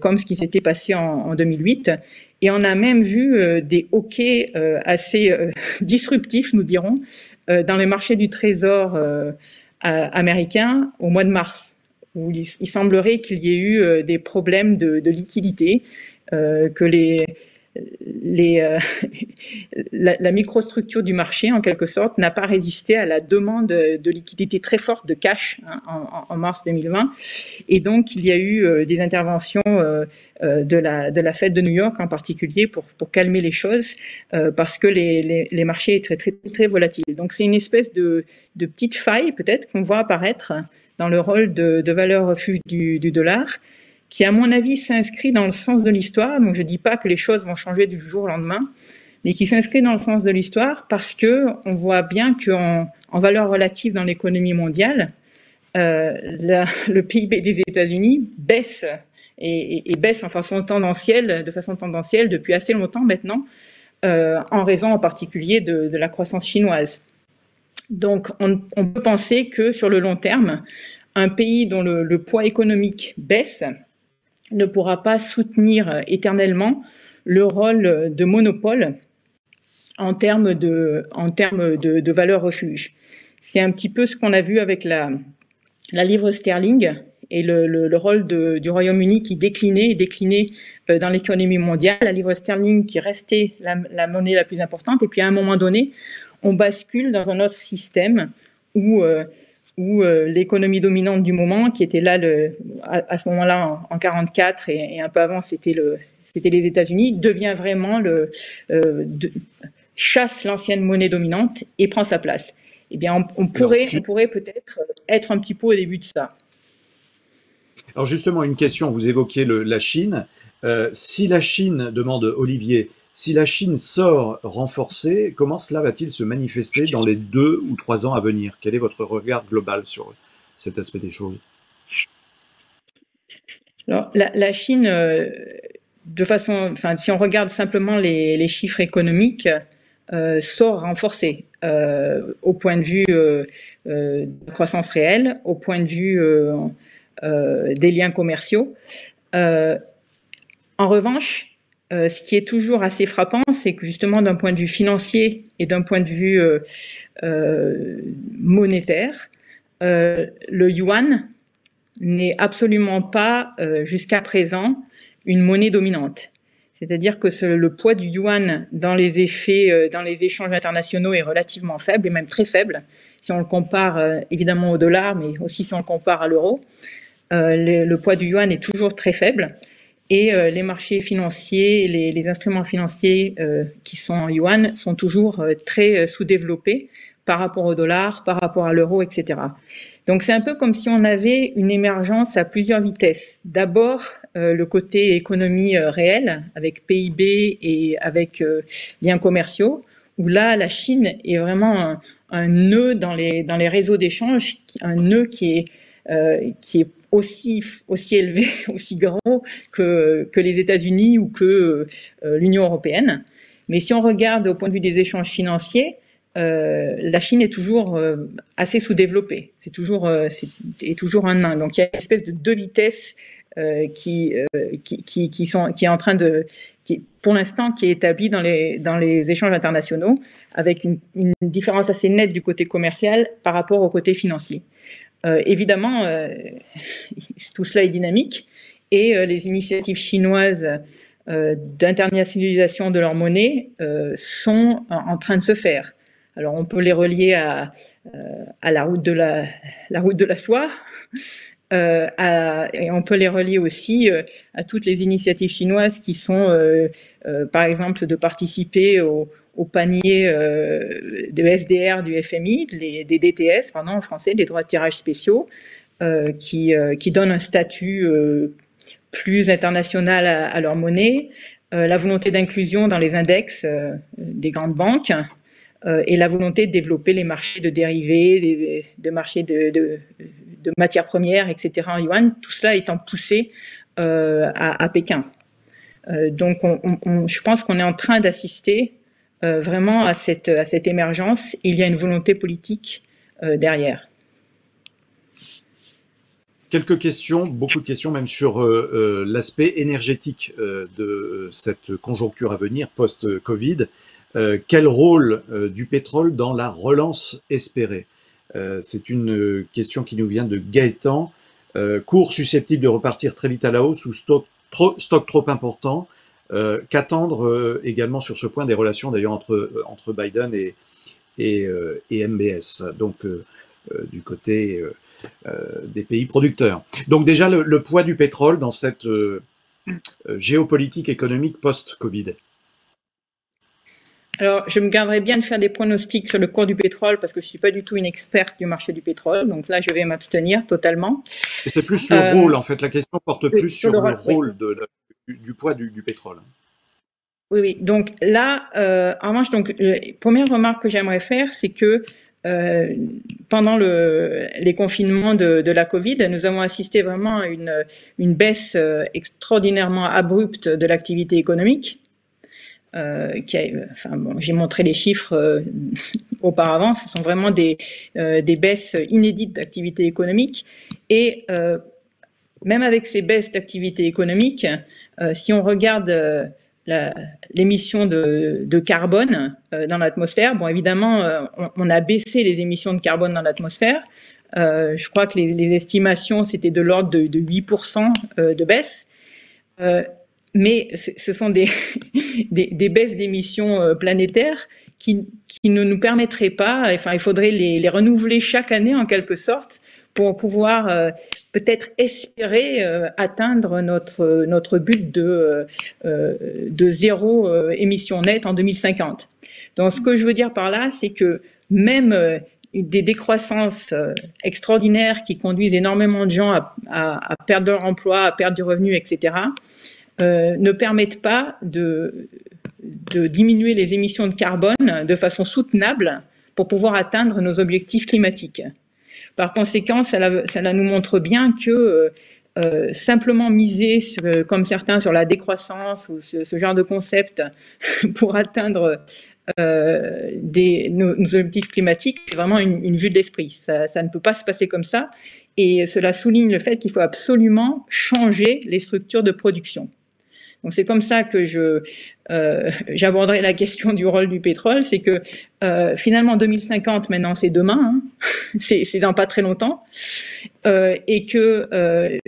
comme ce qui s'était passé en 2008. Et on a même vu des hoquets assez disruptifs, nous dirons, dans les marchés du trésor américain au mois de mars, où il semblerait qu'il y ait eu des problèmes de liquidité, que la microstructure du marché, en quelque sorte, n'a pas résisté à la demande de liquidité très forte de cash en mars 2020. Et donc, il y a eu des interventions de la Fed de New York en particulier pour calmer les choses, parce que les marchés étaient très, très, très volatiles. Donc, c'est une espèce de petite faille, peut-être, qu'on voit apparaître dans le rôle de valeur refuge du dollar, qui, à mon avis, s'inscrit dans le sens de l'histoire. Donc, je ne dis pas que les choses vont changer du jour au lendemain, mais qui s'inscrit dans le sens de l'histoire parce qu'on voit bien qu'en valeur relative dans l'économie mondiale, le PIB des États-Unis baisse, et baisse de façon tendancielle depuis assez longtemps maintenant, en raison en particulier de la croissance chinoise. Donc, on peut penser que sur le long terme, un pays dont le poids économique baisse ne pourra pas soutenir éternellement le rôle de monopole en termes de valeur refuge. C'est un petit peu ce qu'on a vu avec la livre sterling et le rôle du Royaume-Uni qui déclinait dans l'économie mondiale. La livre sterling qui restait la monnaie la plus importante, et puis à un moment donné, on bascule dans un autre système où l'économie dominante du moment, qui était là à ce moment-là en 44 et un peu avant, c'était les États-Unis, devient vraiment chasse l'ancienne monnaie dominante et prend sa place. Eh bien, on pourrait peut-être être un petit peu au début de ça. Alors justement, une question, vous évoquiez la Chine. Si la Chine, demande Olivier, si la Chine sort renforcée, comment cela va-t-il se manifester dans les 2 ou 3 ans à venir? Quel est votre regard global sur cet aspect des choses? Alors, la Chine, de façon, enfin, si on regarde simplement les chiffres économiques, sort renforcé au point de vue de la croissance réelle, au point de vue des liens commerciaux. En revanche, ce qui est toujours assez frappant, c'est que justement d'un point de vue financier et d'un point de vue monétaire, le yuan n'est absolument pas jusqu'à présent une monnaie dominante. C'est-à-dire que le poids du yuan dans les effets, dans les échanges internationaux est relativement faible, et même très faible, si on le compare évidemment au dollar, mais aussi si on le compare à l'euro. Le poids du yuan est toujours très faible, et les marchés financiers, les instruments financiers qui sont en yuan sont toujours très sous-développés par rapport au dollar, par rapport à l'euro, etc. Donc c'est un peu comme si on avait une émergence à plusieurs vitesses. D'abord, le côté économie réelle, avec PIB et avec liens commerciaux, où là, la Chine est vraiment un nœud dans les réseaux d'échange, un nœud qui est aussi élevé, aussi grand que les États-Unis ou que l'Union européenne. Mais si on regarde au point de vue des échanges financiers, la Chine est toujours assez sous-développée. C'est toujours un nain. Donc il y a une espèce de deux vitesses qui est en train de, pour l'instant, qui est établie dans les échanges internationaux, avec une différence assez nette du côté commercial par rapport au côté financier. Évidemment, tout cela est dynamique, et les initiatives chinoises d'internationalisation de leur monnaie sont en train de se faire. Alors on peut les relier à la route de la soie, et on peut les relier aussi à toutes les initiatives chinoises qui sont, par exemple, de participer au panier de SDR du FMI, des DTS, pardon, en français, des droits de tirage spéciaux, qui donnent un statut plus international à leur monnaie, la volonté d'inclusion dans les index des grandes banques, et la volonté de développer les marchés de dérivés, de marchés de matières premières, etc. en yuan, tout cela étant poussé à Pékin. Donc je pense qu'on est en train d'assister vraiment à cette émergence. Il y a une volonté politique derrière. Quelques questions, beaucoup de questions même sur l'aspect énergétique de cette conjoncture à venir post-Covid. Quel rôle du pétrole dans la relance espérée? C'est une question qui nous vient de Gaëtan. Cours susceptible de repartir très vite à la hausse ou stock trop important? Qu'attendre également sur ce point des relations d'ailleurs entre Biden et MBS, donc du côté des pays producteurs. Donc déjà le poids du pétrole dans cette géopolitique économique post-Covid. Alors, je me garderai bien de faire des pronostics sur le cours du pétrole parce que je ne suis pas du tout une experte du marché du pétrole. Donc là, je vais m'abstenir totalement. C'est plus le rôle, en fait. La question porte plus sur le rôle du poids du pétrole. Oui. Donc là, en revanche, première remarque que j'aimerais faire, c'est que pendant les confinements de la Covid, nous avons assisté vraiment à une baisse extraordinairement abrupte de l'activité économique. J'ai montré les chiffres auparavant, ce sont vraiment des baisses inédites d'activité économique, et même avec ces baisses d'activité économique, si on regarde l'émission de carbone dans l'atmosphère, bon évidemment on a baissé les émissions de carbone dans l'atmosphère, je crois que les estimations c'était de l'ordre de 8% de baisse, mais ce sont des baisses d'émissions planétaires qui ne nous permettraient pas, enfin il faudrait les renouveler chaque année en quelque sorte pour pouvoir peut-être espérer atteindre notre but de zéro émission nette en 2050. Donc ce que je veux dire par là, c'est que même des décroissances extraordinaires qui conduisent énormément de gens à perdre leur emploi, à perdre du revenu, etc., ne permettent pas de diminuer les émissions de carbone de façon soutenable pour pouvoir atteindre nos objectifs climatiques. Par conséquent, cela nous montre bien que simplement miser, comme certains, sur la décroissance ou ce genre de concept pour atteindre nos objectifs climatiques, c'est vraiment une vue de l'esprit. Ça ne peut pas se passer comme ça. Et cela souligne le fait qu'il faut absolument changer les structures de production. Donc c'est comme ça que j'aborderai la question du rôle du pétrole. C'est que finalement 2050, maintenant c'est demain, hein, c'est dans pas très longtemps, et que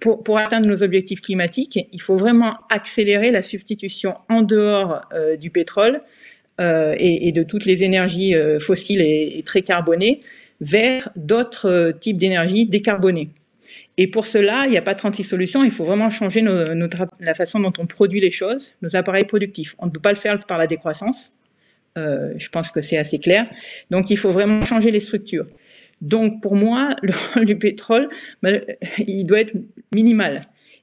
pour atteindre nos objectifs climatiques, il faut vraiment accélérer la substitution en dehors du pétrole et de toutes les énergies fossiles et très carbonées vers d'autres types d'énergies décarbonées. Et pour cela, il n'y a pas 36 solutions, il faut vraiment changer la façon dont on produit les choses, nos appareils productifs. On ne peut pas le faire par la décroissance, je pense que c'est assez clair. Donc il faut vraiment changer les structures. Donc pour moi, le rôle du pétrole, il doit être minimal.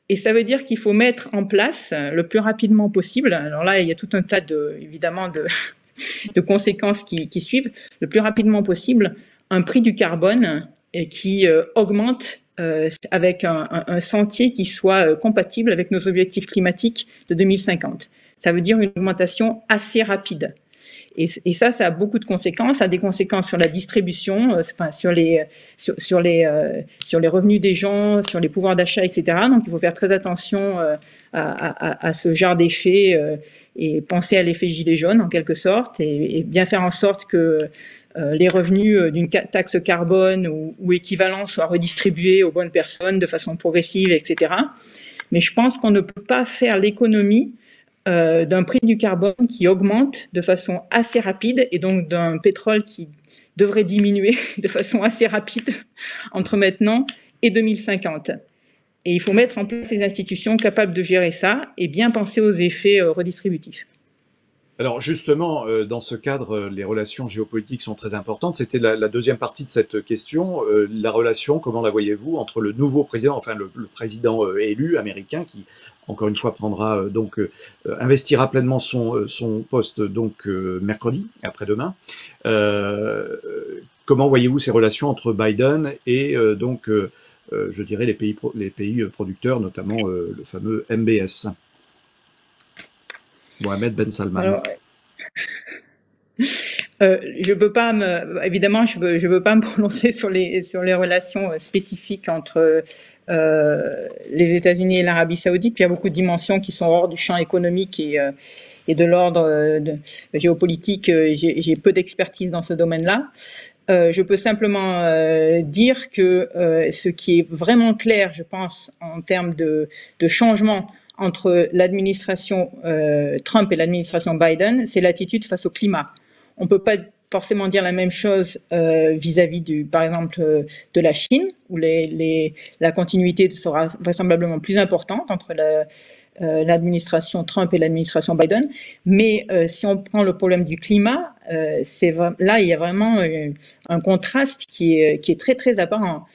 Et ça veut dire qu'il faut mettre en place le plus rapidement possible, alors là il y a tout un tas évidemment de conséquences qui suivent, le plus rapidement possible, un prix du carbone qui augmente avec un sentier qui soit compatible avec nos objectifs climatiques de 2050. Ça veut dire une augmentation assez rapide. Et ça a beaucoup de conséquences. Ça a des conséquences sur la distribution, sur les revenus des gens, sur les pouvoirs d'achat, etc. Donc, il faut faire très attention à ce genre d'effet et penser à l'effet gilet jaune, en quelque sorte, et bien faire en sorte que les revenus d'une taxe carbone ou équivalent soient redistribués aux bonnes personnes de façon progressive, etc. Mais je pense qu'on ne peut pas faire l'économie d'un prix du carbone qui augmente de façon assez rapide et donc d'un pétrole qui devrait diminuer de façon assez rapide entre maintenant et 2050. Et il faut mettre en place des institutions capables de gérer ça et bien penser aux effets redistributifs. Alors justement, dans ce cadre, les relations géopolitiques sont très importantes. C'était la deuxième partie de cette question. La relation, comment la voyez-vous entre le nouveau président, enfin le président élu américain, qui encore une fois prendra investira pleinement son poste donc mercredi, après-demain. Comment voyez-vous ces relations entre Biden et je dirais les pays producteurs, notamment le fameux MBS? Mohamed Ben Salman. Alors, je peux pas évidemment, je veux pas me prononcer sur les relations spécifiques entre les États-Unis et l'Arabie Saoudite. Puis il y a beaucoup de dimensions qui sont hors du champ économique et de l'ordre géopolitique. J'ai peu d'expertise dans ce domaine-là. Je peux simplement dire que ce qui est vraiment clair, je pense, en termes de changement entre l'administration Trump et l'administration Biden, c'est l'attitude face au climat. On ne peut pas forcément dire la même chose vis-à-vis par exemple, de la Chine, où la continuité sera vraisemblablement plus importante entre l'administration Trump et l'administration Biden. Mais si on prend le problème du climat, là, il y a vraiment un contraste qui est très, très apparent.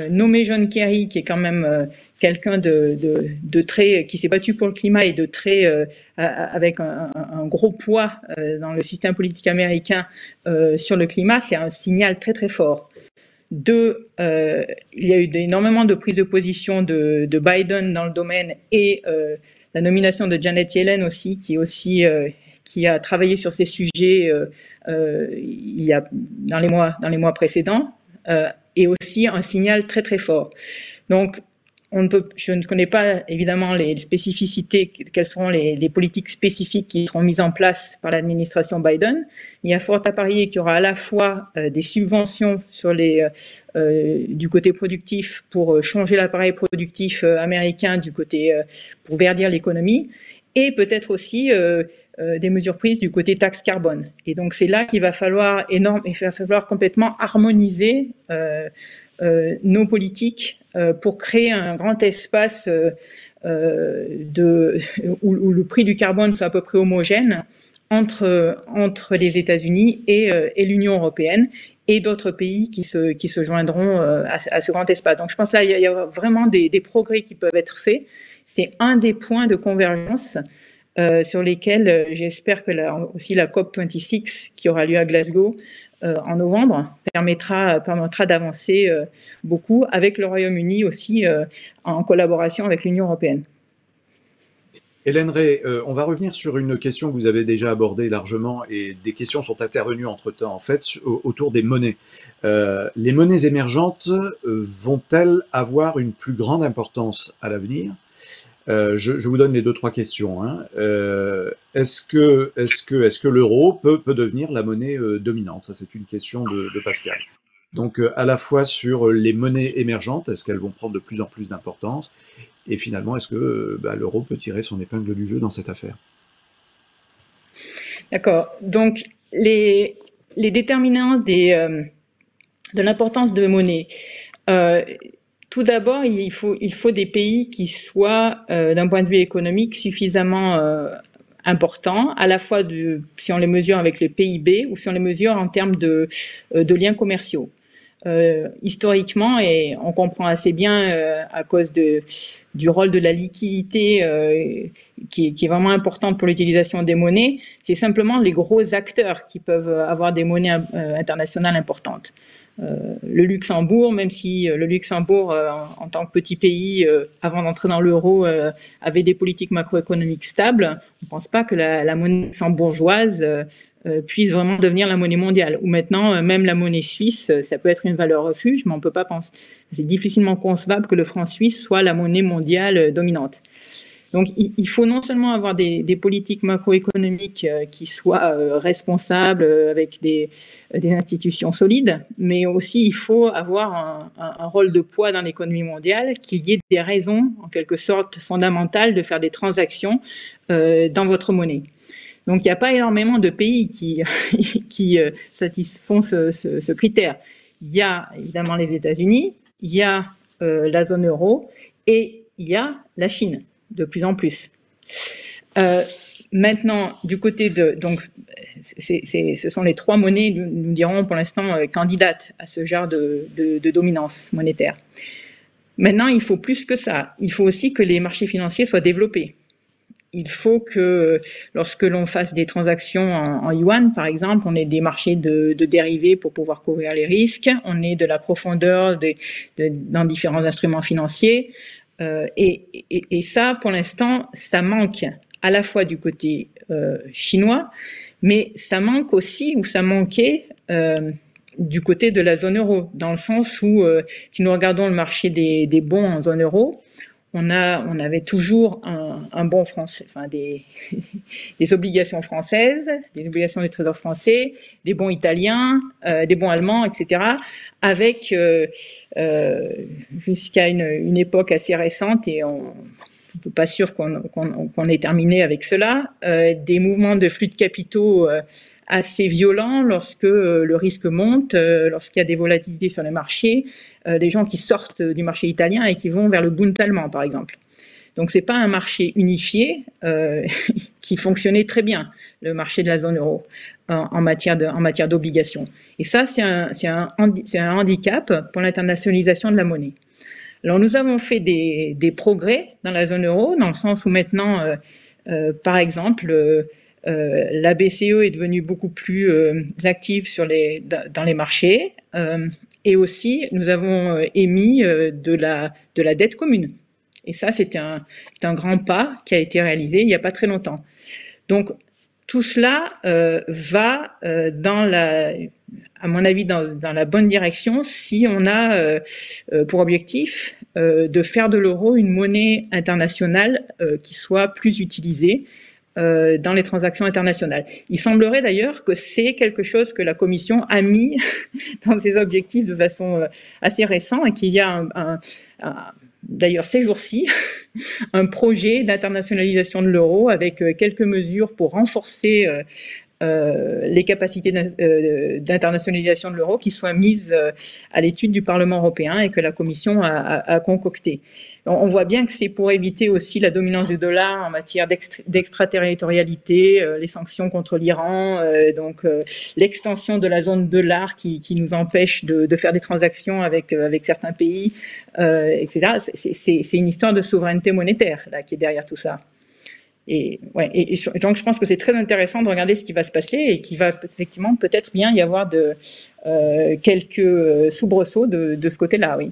Nommé John Kerry, qui est quand même quelqu'un de très, qui s'est battu pour le climat et de très, avec un gros poids dans le système politique américain sur le climat, c'est un signal très très fort. Il y a eu énormément de prises de position de Biden dans le domaine et la nomination de Janet Yellen aussi, qui a travaillé sur ces sujets dans les mois précédents. Et aussi un signal très très fort. Donc, je ne connais pas évidemment les spécificités, quelles seront les politiques spécifiques qui seront mises en place par l'administration Biden. Il y a fort à parier qu'il y aura à la fois des subventions du côté productif pour changer l'appareil productif américain pour verdir l'économie, et peut-être aussi des mesures prises du côté taxe carbone. Et donc c'est là qu'il va falloir complètement harmoniser nos politiques pour créer un grand espace où le prix du carbone soit à peu près homogène entre les États-Unis et l'Union européenne et d'autres pays qui se joindront à ce grand espace. Donc je pense là il y a vraiment des progrès qui peuvent être faits. C'est un des points de convergence sur lesquels j'espère que aussi la COP26 qui aura lieu à Glasgow en novembre permettra d'avancer beaucoup avec le Royaume-Uni aussi en collaboration avec l'Union européenne. Hélène Rey, on va revenir sur une question que vous avez déjà abordée largement et des questions sont intervenues entre-temps en fait autour des monnaies. Les monnaies émergentes vont-elles avoir une plus grande importance à l'avenir? Je vous donne les 2-3 questions. Hein. Est-ce que l'euro peut devenir la monnaie dominante? Ça, c'est une question de Pascal. Donc, à la fois sur les monnaies émergentes, est-ce qu'elles vont prendre de plus en plus d'importance? Et finalement, est-ce que l'euro peut tirer son épingle du jeu dans cette affaire? D'accord. Donc, les déterminants de l'importance de monnaie. Tout d'abord, il faut des pays qui soient, d'un point de vue économique, suffisamment importants, à la fois si on les mesure avec le PIB ou si on les mesure en termes de liens commerciaux. Historiquement, et on comprend assez bien à cause du rôle de la liquidité qui est vraiment important pour l'utilisation des monnaies, c'est simplement les gros acteurs qui peuvent avoir des monnaies internationales importantes. Le Luxembourg, même si le Luxembourg, en tant que petit pays, avant d'entrer dans l'euro, avait des politiques macroéconomiques stables, on ne pense pas que la monnaie luxembourgeoise puisse vraiment devenir la monnaie mondiale. Ou maintenant, même la monnaie suisse, ça peut être une valeur refuge, mais on peut pas penser. C'est difficilement concevable que le franc suisse soit la monnaie mondiale dominante. Donc, il faut non seulement avoir des politiques macroéconomiques qui soient responsables avec des institutions solides, mais aussi il faut avoir un rôle de poids dans l'économie mondiale, qu'il y ait des raisons, en quelque sorte, fondamentales de faire des transactions dans votre monnaie. Donc, il n'y a pas énormément de pays qui satisfont ce critère. Il y a évidemment les États-Unis, il y a la zone euro et il y a la Chine, de plus en plus. Maintenant, du côté donc, ce sont les 3 monnaies, nous dirons pour l'instant, candidates à ce genre de dominance monétaire. Maintenant, il faut plus que ça. Il faut aussi que les marchés financiers soient développés. Il faut que lorsque l'on fasse des transactions en yuan, par exemple, on ait des marchés de dérivés pour pouvoir couvrir les risques, on ait de la profondeur dans différents instruments financiers. Et ça, pour l'instant, ça manque à la fois du côté chinois, mais ça manque aussi, ou ça manquait du côté de la zone euro, dans le sens où, si nous regardons le marché des bons en zone euro, on avait toujours un bon français, enfin des obligations françaises, des obligations du Trésor français, des bons italiens, des bons allemands, etc. Avec jusqu'à une époque assez récente, et on ne peut pas sûr qu'on ait terminé avec cela, des mouvements de flux de capitaux assez violents lorsque le risque monte, lorsqu'il y a des volatilités sur les marchés, des gens qui sortent du marché italien et qui vont vers le Bund allemand, par exemple. Donc, c'est pas un marché unifié qui fonctionnait très bien, le marché de la zone euro, en matière d'obligations. Et ça, c'est un handicap pour l'internationalisation de la monnaie. Alors, nous avons fait des progrès dans la zone euro, dans le sens où maintenant, par exemple, la BCE est devenue beaucoup plus active dans les marchés, et aussi nous avons émis de la dette commune. Et ça, c'était un grand pas qui a été réalisé il n'y a pas très longtemps. Donc, tout cela va à mon avis, dans la bonne direction si on a pour objectif de faire de l'euro une monnaie internationale qui soit plus utilisée dans les transactions internationales. Il semblerait d'ailleurs que c'est quelque chose que la Commission a mis dans ses objectifs de façon assez récente, et qu'il y a d'ailleurs ces jours-ci, un projet d'internationalisation de l'euro avec quelques mesures pour renforcer les capacités d'internationalisation de l'euro qui soient mises à l'étude du Parlement européen et que la Commission a concocté. On voit bien que c'est pour éviter aussi la dominance du dollar en matière d'extraterritorialité, les sanctions contre l'Iran, donc l'extension de la zone dollar qui nous empêche de faire des transactions avec certains pays, etc. C'est une histoire de souveraineté monétaire là qui est derrière tout ça. donc je pense que c'est très intéressant de regarder ce qui va se passer et qu'il va effectivement peut-être bien y avoir quelques soubresauts de ce côté-là, oui.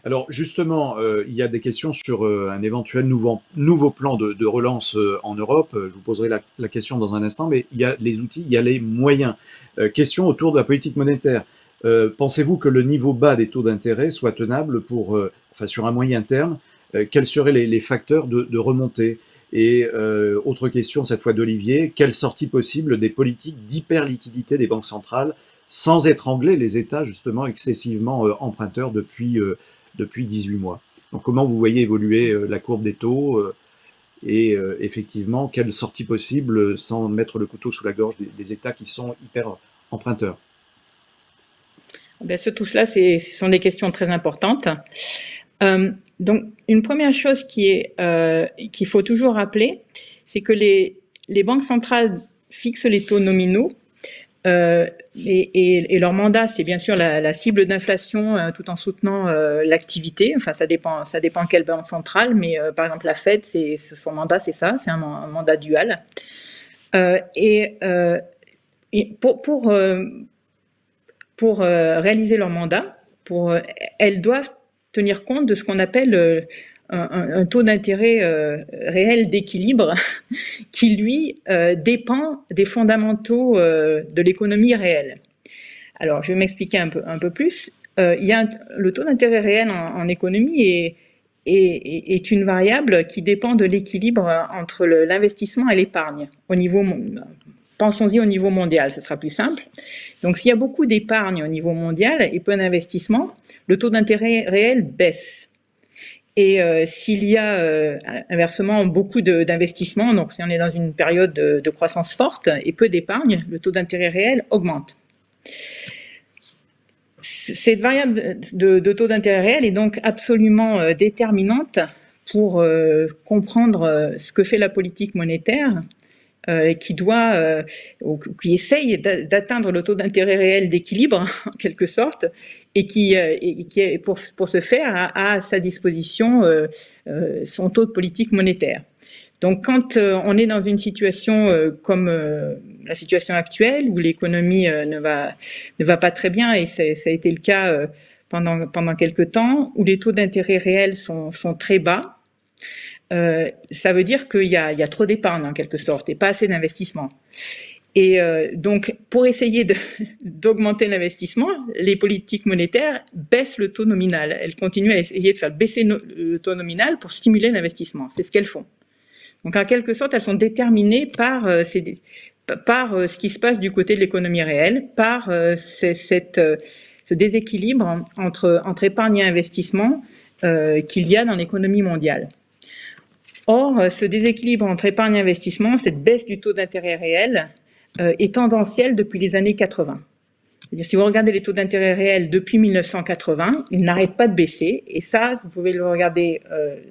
Alors justement, il y a des questions sur un éventuel nouveau plan de relance en Europe. Je vous poserai la question dans un instant, mais il y a les outils, il y a les moyens. Question autour de la politique monétaire. Pensez-vous que le niveau bas des taux d'intérêt soit tenable sur un moyen terme? Quels seraient les facteurs de remontée? Et autre question, cette fois d'Olivier, quelle sortie possible des politiques d'hyperliquidité des banques centrales sans étrangler les États justement excessivement emprunteurs depuis 18 mois. Donc comment vous voyez évoluer la courbe des taux et effectivement, quelle sortie possible sans mettre le couteau sous la gorge des États qui sont hyper emprunteurs? Bien sûr, tout cela, ce sont des questions très importantes. Donc, une première chose qu'il faut toujours rappeler, c'est que les banques centrales fixent les taux nominaux et leur mandat, c'est bien sûr la cible d'inflation tout en soutenant l'activité. Enfin, ça dépend quelle banque centrale, mais par exemple la Fed, son mandat, c'est ça, c'est un mandat dual. Et pour réaliser leur mandat, elles doivent tenir compte de ce qu'on appelle un taux d'intérêt réel d'équilibre qui, lui, dépend des fondamentaux de l'économie réelle. Alors, je vais m'expliquer un peu plus. Le taux d'intérêt réel en économie est une variable qui dépend de l'équilibre entre l'investissement et l'épargne. Pensons-y au niveau mondial, ce sera plus simple. Donc, s'il y a beaucoup d'épargne au niveau mondial et peu d'investissement, le taux d'intérêt réel baisse. Et s'il y a inversement beaucoup d'investissements, donc si on est dans une période de croissance forte et peu d'épargne, le taux d'intérêt réel augmente. Cette variable de taux d'intérêt réel est donc absolument déterminante pour comprendre ce que fait la politique monétaire, qui essaye d'atteindre le taux d'intérêt réel d'équilibre, en quelque sorte, et qui pour ce faire, a à sa disposition son taux de politique monétaire. Donc, quand on est dans une situation comme la situation actuelle, où l'économie ne va pas très bien, et ça a été le cas pendant quelque temps, où les taux d'intérêt réels sont très bas, ça veut dire qu'il y a trop d'épargne en quelque sorte et pas assez d'investissement. Et donc, pour essayer d'augmenter l'investissement, les politiques monétaires baissent le taux nominal. Elles continuent à essayer de faire baisser le taux nominal pour stimuler l'investissement. C'est ce qu'elles font. Donc, en quelque sorte, elles sont déterminées par ce qui se passe du côté de l'économie réelle, par ce déséquilibre entre épargne et investissement qu'il y a dans l'économie mondiale. Or, ce déséquilibre entre épargne et investissement, cette baisse du taux d'intérêt réel, est tendancielle depuis les années 80. C'est-à-dire, si vous regardez les taux d'intérêt réels depuis 1980, ils n'arrêtent pas de baisser. Et ça, vous pouvez le regarder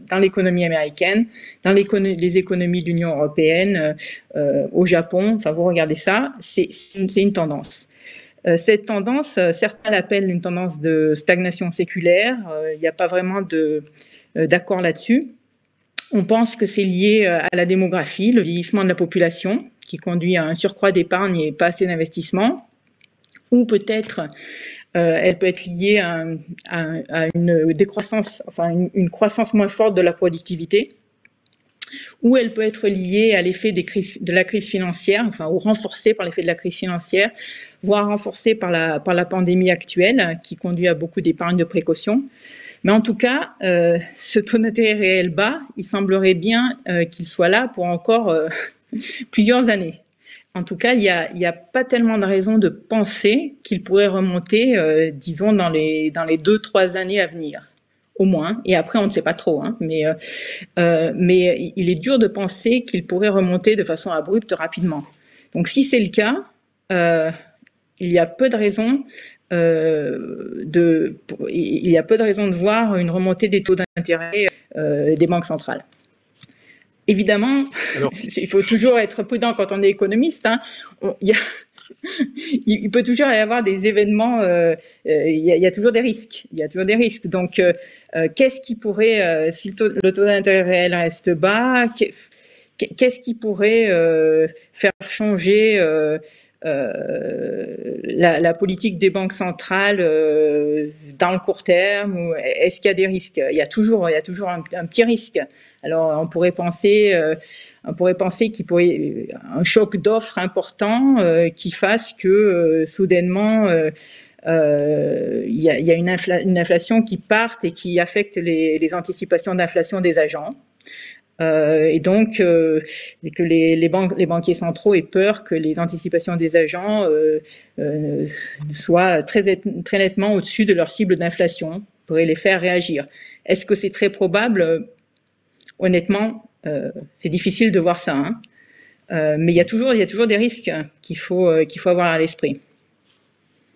dans l'économie américaine, dans les économies de l'Union européenne, au Japon. Enfin, vous regardez ça, c'est une tendance. Cette tendance, certains l'appellent une tendance de stagnation séculaire. Il n'y a pas vraiment d'accord là-dessus. On pense que c'est lié à la démographie, le vieillissement de la population, qui conduit à un surcroît d'épargne et pas assez d'investissement. Ou peut-être elle peut être liée à une décroissance, enfin une croissance moins forte de la productivité, ou elle peut être liée à l'effet de la crise financière, enfin ou renforcée par l'effet de la crise financière, voire renforcée par la pandémie actuelle, qui conduit à beaucoup d'épargne de précaution. Mais en tout cas, ce taux d'intérêt réel bas, il semblerait bien qu'il soit là pour encore plusieurs années. En tout cas, il y a pas tellement de raisons de penser qu'il pourrait remonter, disons, dans les 2-3 années à venir, au moins. Et après, on ne sait pas trop, hein, mais il est dur de penser qu'il pourrait remonter de façon abrupte rapidement. Donc, si c'est le cas, il y a peu de raisons de voir une remontée des taux d'intérêt des banques centrales. Évidemment, alors, il faut toujours être prudent quand on est économiste. Hein. Il peut toujours y avoir des événements, il y a toujours des risques. Il y a toujours des risques. Donc, qu'est-ce qui pourrait, si le taux d'intérêt réel reste bas, qu'est-ce qui pourrait faire changer la politique des banques centrales dans le court terme, ou est-ce qu'il y a des risques? Il y a toujours un petit risque. Alors on pourrait penser qu'il pourrait un choc d'offres important qui fasse que soudainement il y a une inflation qui parte et qui affecte les anticipations d'inflation des agents. Et donc que les banquiers centraux aient peur que les anticipations des agents soient très nettement au-dessus de leur cible d'inflation, pourrait les faire réagir. Est-ce que c'est très probable? Honnêtement, c'est difficile de voir ça, hein. Mais il y a toujours des risques qu'il faut avoir à l'esprit.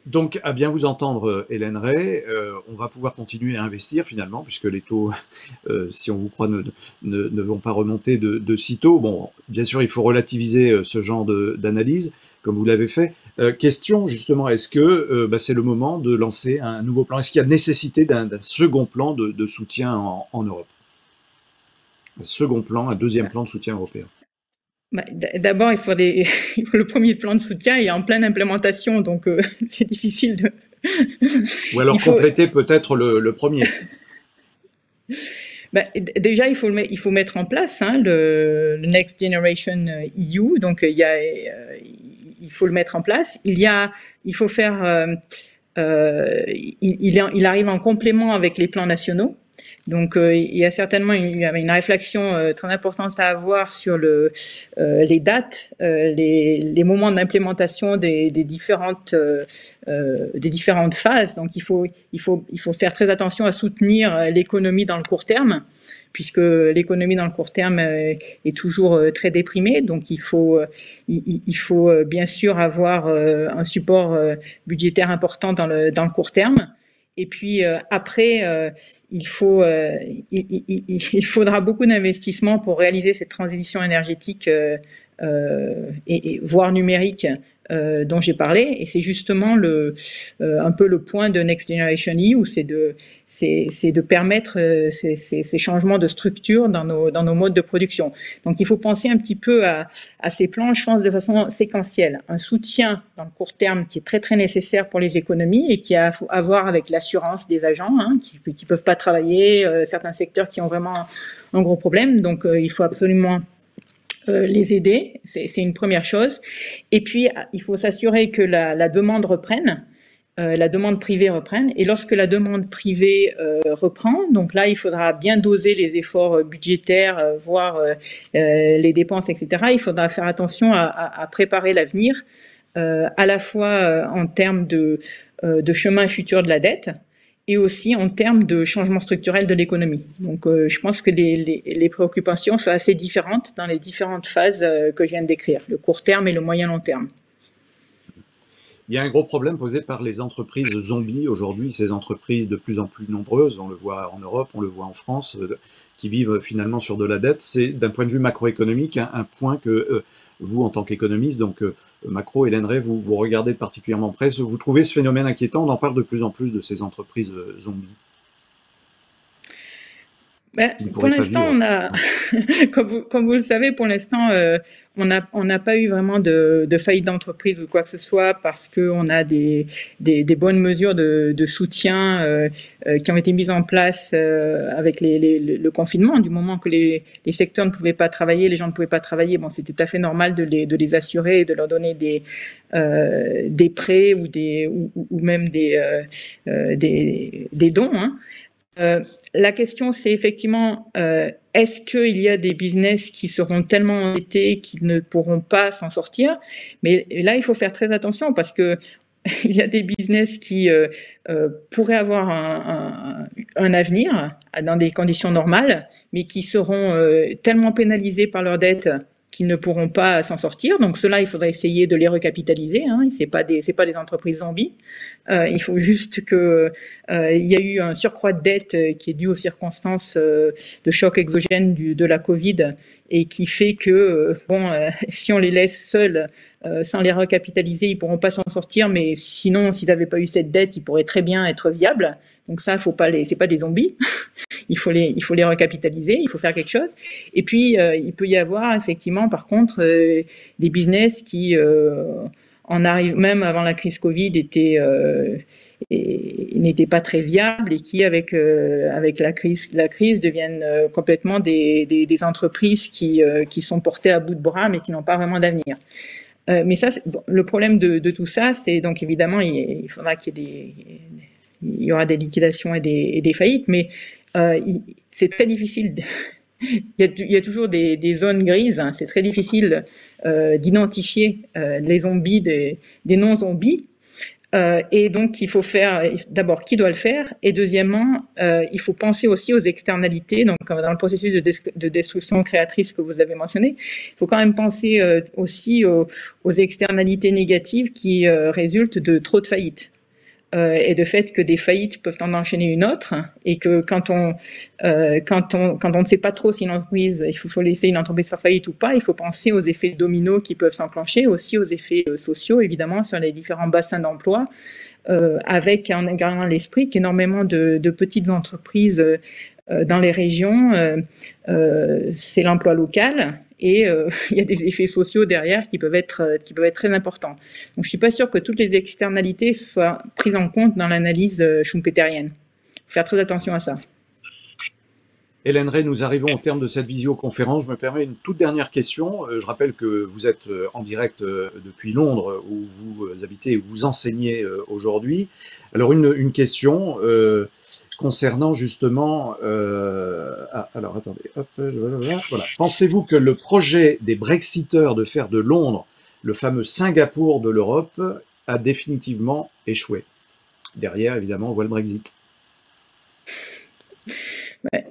Donc, à bien vous entendre, Hélène Ray, on va pouvoir continuer à investir finalement, puisque les taux, si on vous croit, ne vont pas remonter de sitôt. Bon, bien sûr, il faut relativiser ce genre d'analyse, comme vous l'avez fait. Question justement, est-ce que c'est le moment de lancer un nouveau plan? Est-ce qu'il y a nécessité d'un second plan de soutien en Europe? Un second plan, un deuxième plan de soutien européen? D'abord, il faut le premier plan de soutien est en pleine implémentation, donc c'est difficile de... Ou alors compléter peut-être le premier. Déjà, il faut mettre en place le Next Generation EU, donc il faut le mettre en place. Il faut faire... il arrive en complément avec les plans nationaux. Donc, il y a certainement une réflexion très importante à avoir sur les dates, les moments d'implémentation des différentes phases. Donc, il faut faire très attention à soutenir l'économie dans le court terme, puisque l'économie dans le court terme est toujours très déprimée. Donc, il faut bien sûr avoir un support budgétaire important dans le court terme. Et puis après, il faudra beaucoup d'investissements pour réaliser cette transition énergétique et voire numérique dont j'ai parlé. Et c'est justement un peu le point de Next Generation EU, c'est de permettre ces changements de structure dans nos modes de production. Donc il faut penser un petit peu à ces plans, je pense, de façon séquentielle. Un soutien dans le court terme qui est très très nécessaire pour les économies et qui a à voir avec l'assurance des agents qui peuvent pas travailler, certains secteurs qui ont vraiment un gros problème. Donc il faut absolument les aider, c'est une première chose. Et puis, il faut s'assurer que la demande reprenne, la demande privée reprenne. Et lorsque la demande privée reprend, donc là, il faudra bien doser les efforts budgétaires, voire les dépenses, etc. Il faudra faire attention à préparer l'avenir, à la fois en termes de chemin futur de la dette, et aussi en termes de changement structurel de l'économie. Donc je pense que les préoccupations sont assez différentes dans les différentes phases que je viens de décrire, le court terme et le moyen long terme. Il y a un gros problème posé par les entreprises zombies aujourd'hui, ces entreprises de plus en plus nombreuses, on le voit en Europe, on le voit en France, qui vivent finalement sur de la dette. C'est d'un point de vue macroéconomique un point que vous, en tant qu'économiste, donc macro, Hélène Ray, vous regardez particulièrement près. Vous trouvez ce phénomène inquiétant? On en parle de plus en plus de ces entreprises zombies. Pour l'instant, on a, comme vous le savez, pour l'instant, on n'a pas eu vraiment de faillite d'entreprise ou quoi que ce soit parce qu'on a des bonnes mesures de soutien qui ont été mises en place avec le confinement. Du moment que les secteurs ne pouvaient pas travailler, les gens ne pouvaient pas travailler, bon, c'était tout à fait normal de les assurer et de leur donner des prêts ou même des dons, hein. La question, c'est effectivement, est-ce qu'il y a des business qui seront tellement endettés qu'ils ne pourront pas s'en sortir? Mais là, il faut faire très attention parce que il y a des business qui pourraient avoir un avenir dans des conditions normales, mais qui seront tellement pénalisés par leur dette qu'ils ne pourront pas s'en sortir. Donc cela, il faudrait essayer de les recapitaliser. Hein. C'est pas des entreprises zombies. Il faut juste que il y a eu un surcroît de dette qui est dû aux circonstances de choc exogène de la Covid et qui fait que si on les laisse seuls sans les recapitaliser, ils pourront pas s'en sortir, mais sinon, s'ils n'avaient pas eu cette dette, ils pourraient très bien être viables. Donc ça, c'est pas des zombies. il faut les recapitaliser, il faut faire quelque chose. Et puis, il peut y avoir effectivement, par contre, des business qui en arrive même avant la crise Covid n'étaient pas très viables et qui, avec la crise deviennent complètement des entreprises qui sont portées à bout de bras mais qui n'ont pas vraiment d'avenir. Mais ça, bon, le problème de tout ça, c'est donc évidemment il faudra il y aura des liquidations et des faillites, mais c'est très difficile. Il y a toujours des zones grises. Hein, c'est très difficile d'identifier les zombies des non-zombies. Et donc, il faut faire, d'abord, qui doit le faire? Et deuxièmement, il faut penser aussi aux externalités. Donc, dans le processus de destruction créatrice que vous avez mentionné, il faut quand même penser aussi aux externalités négatives qui résultent de trop de faillites. Et de fait que des faillites peuvent en enchaîner une autre, et que quand on ne sait pas trop si une entreprise, il faut laisser une entreprise faire faillite ou pas, il faut penser aux effets dominos qui peuvent s'enclencher, aussi aux effets sociaux, évidemment, sur les différents bassins d'emploi, avec en gardant à l'esprit qu'énormément de petites entreprises dans les régions, c'est l'emploi local. Et il y a des effets sociaux derrière qui peuvent être très importants. Donc je suis pas sûre que toutes les externalités soient prises en compte dans l'analyse schumpeterienne. Il faut faire très attention à ça. Hélène Rey, nous arrivons au terme de cette visioconférence. Je me permets une toute dernière question. Je rappelle que vous êtes en direct depuis Londres, où vous habitez et où vous enseignez aujourd'hui. Alors une question concernant justement... alors attendez, hop, voilà. Pensez-vous que le projet des Brexiteurs de faire de Londres le fameux Singapour de l'Europe a définitivement échoué? Derrière, évidemment, on voit le Brexit.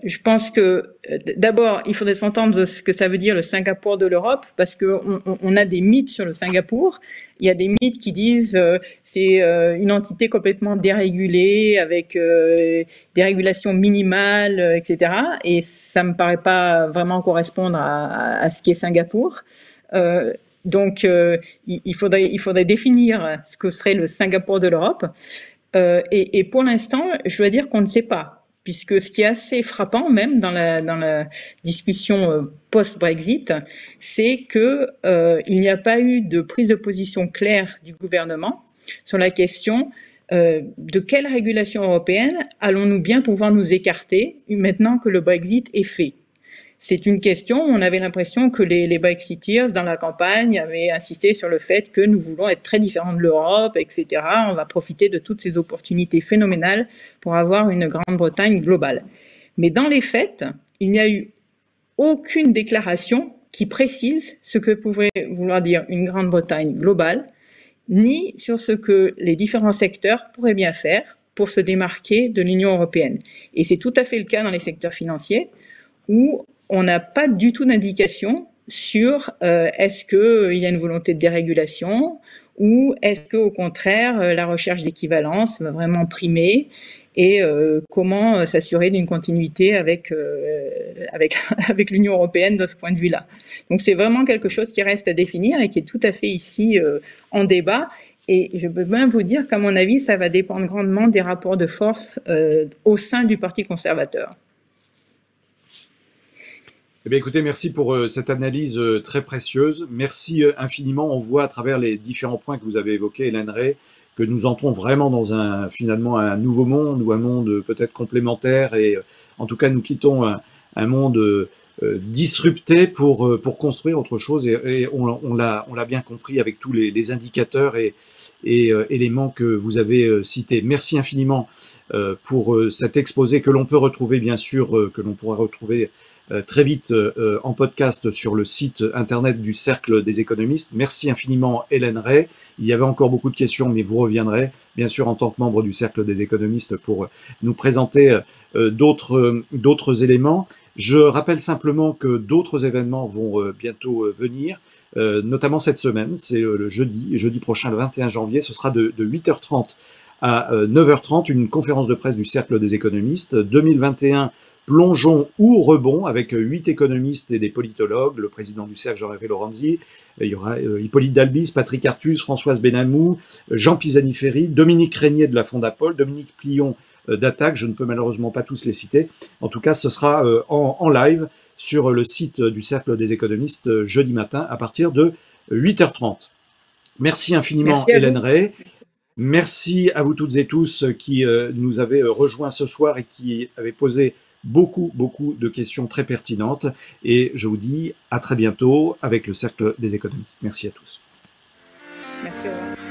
Je pense que d'abord, il faudrait s'entendre de ce que ça veut dire le Singapour de l'Europe, parce qu'on a des mythes sur le Singapour. Il y a des mythes qui disent c'est une entité complètement dérégulée avec des régulations minimales, etc. Et ça me paraît pas vraiment correspondre à ce qu'est Singapour. Donc, il faudrait définir ce que serait le Singapour de l'Europe. Et pour l'instant, je dois dire qu'on ne sait pas. Puisque ce qui est assez frappant, même dans la discussion post-Brexit, c'est que il n'y a pas eu de prise de position claire du gouvernement sur la question de quelle régulation européenne allons-nous bien pouvoir nous écarter maintenant que le Brexit est fait. C'est une question, on avait l'impression que les Brexiteers dans la campagne avaient insisté sur le fait que nous voulons être très différents de l'Europe, etc. On va profiter de toutes ces opportunités phénoménales pour avoir une Grande-Bretagne globale. Mais dans les faits, il n'y a eu aucune déclaration qui précise ce que pourrait vouloir dire une Grande-Bretagne globale, ni sur ce que les différents secteurs pourraient bien faire pour se démarquer de l'Union européenne. Et c'est tout à fait le cas dans les secteurs financiers, où on n'a pas du tout d'indication sur est-ce qu'il y a une volonté de dérégulation ou est-ce qu'au contraire, la recherche d'équivalence va vraiment primer et comment s'assurer d'une continuité avec l'Union européenne de ce point de vue-là. Donc c'est vraiment quelque chose qui reste à définir et qui est tout à fait ici en débat. Et je peux même vous dire qu'à mon avis, ça va dépendre grandement des rapports de force au sein du Parti conservateur. Eh bien, écoutez, merci pour cette analyse très précieuse. Merci infiniment. On voit à travers les différents points que vous avez évoqués, Hélène Rey, que nous entrons vraiment dans finalement un nouveau monde ou un monde peut-être complémentaire. Et en tout cas, nous quittons un monde disrupté pour construire autre chose. Et on l'a bien compris avec tous les indicateurs et éléments que vous avez cités. Merci infiniment pour cet exposé que l'on peut retrouver, bien sûr, que l'on pourra retrouver très vite en podcast sur le site internet du Cercle des économistes. Merci infiniment Hélène Rey. Il y avait encore beaucoup de questions, mais vous reviendrez bien sûr en tant que membre du Cercle des économistes pour nous présenter d'autres éléments. Je rappelle simplement que d'autres événements vont bientôt venir, notamment cette semaine, c'est le jeudi prochain, le 21 janvier, ce sera de 8h30 à 9h30, une conférence de presse du Cercle des économistes 2021 Plongeons ou rebond avec 8 économistes et des politologues, le président du cercle Jean-Hervé Lorenzi, il y aura Hippolyte Dalbis, Patrick Artus, Françoise Benamou, Jean Pisani-Ferry, Dominique Régnier de la Fondapol, Dominique Plion d'Attaque, je ne peux malheureusement pas tous les citer. En tout cas, ce sera en live sur le site du Cercle des économistes jeudi matin à partir de 8h30. Merci infiniment Hélène Ray. Merci à vous toutes et tous qui nous avez rejoints ce soir et qui avez posé beaucoup de questions très pertinentes. Et je vous dis à très bientôt avec le Cercle des économistes. Merci à tous. Merci, au revoir.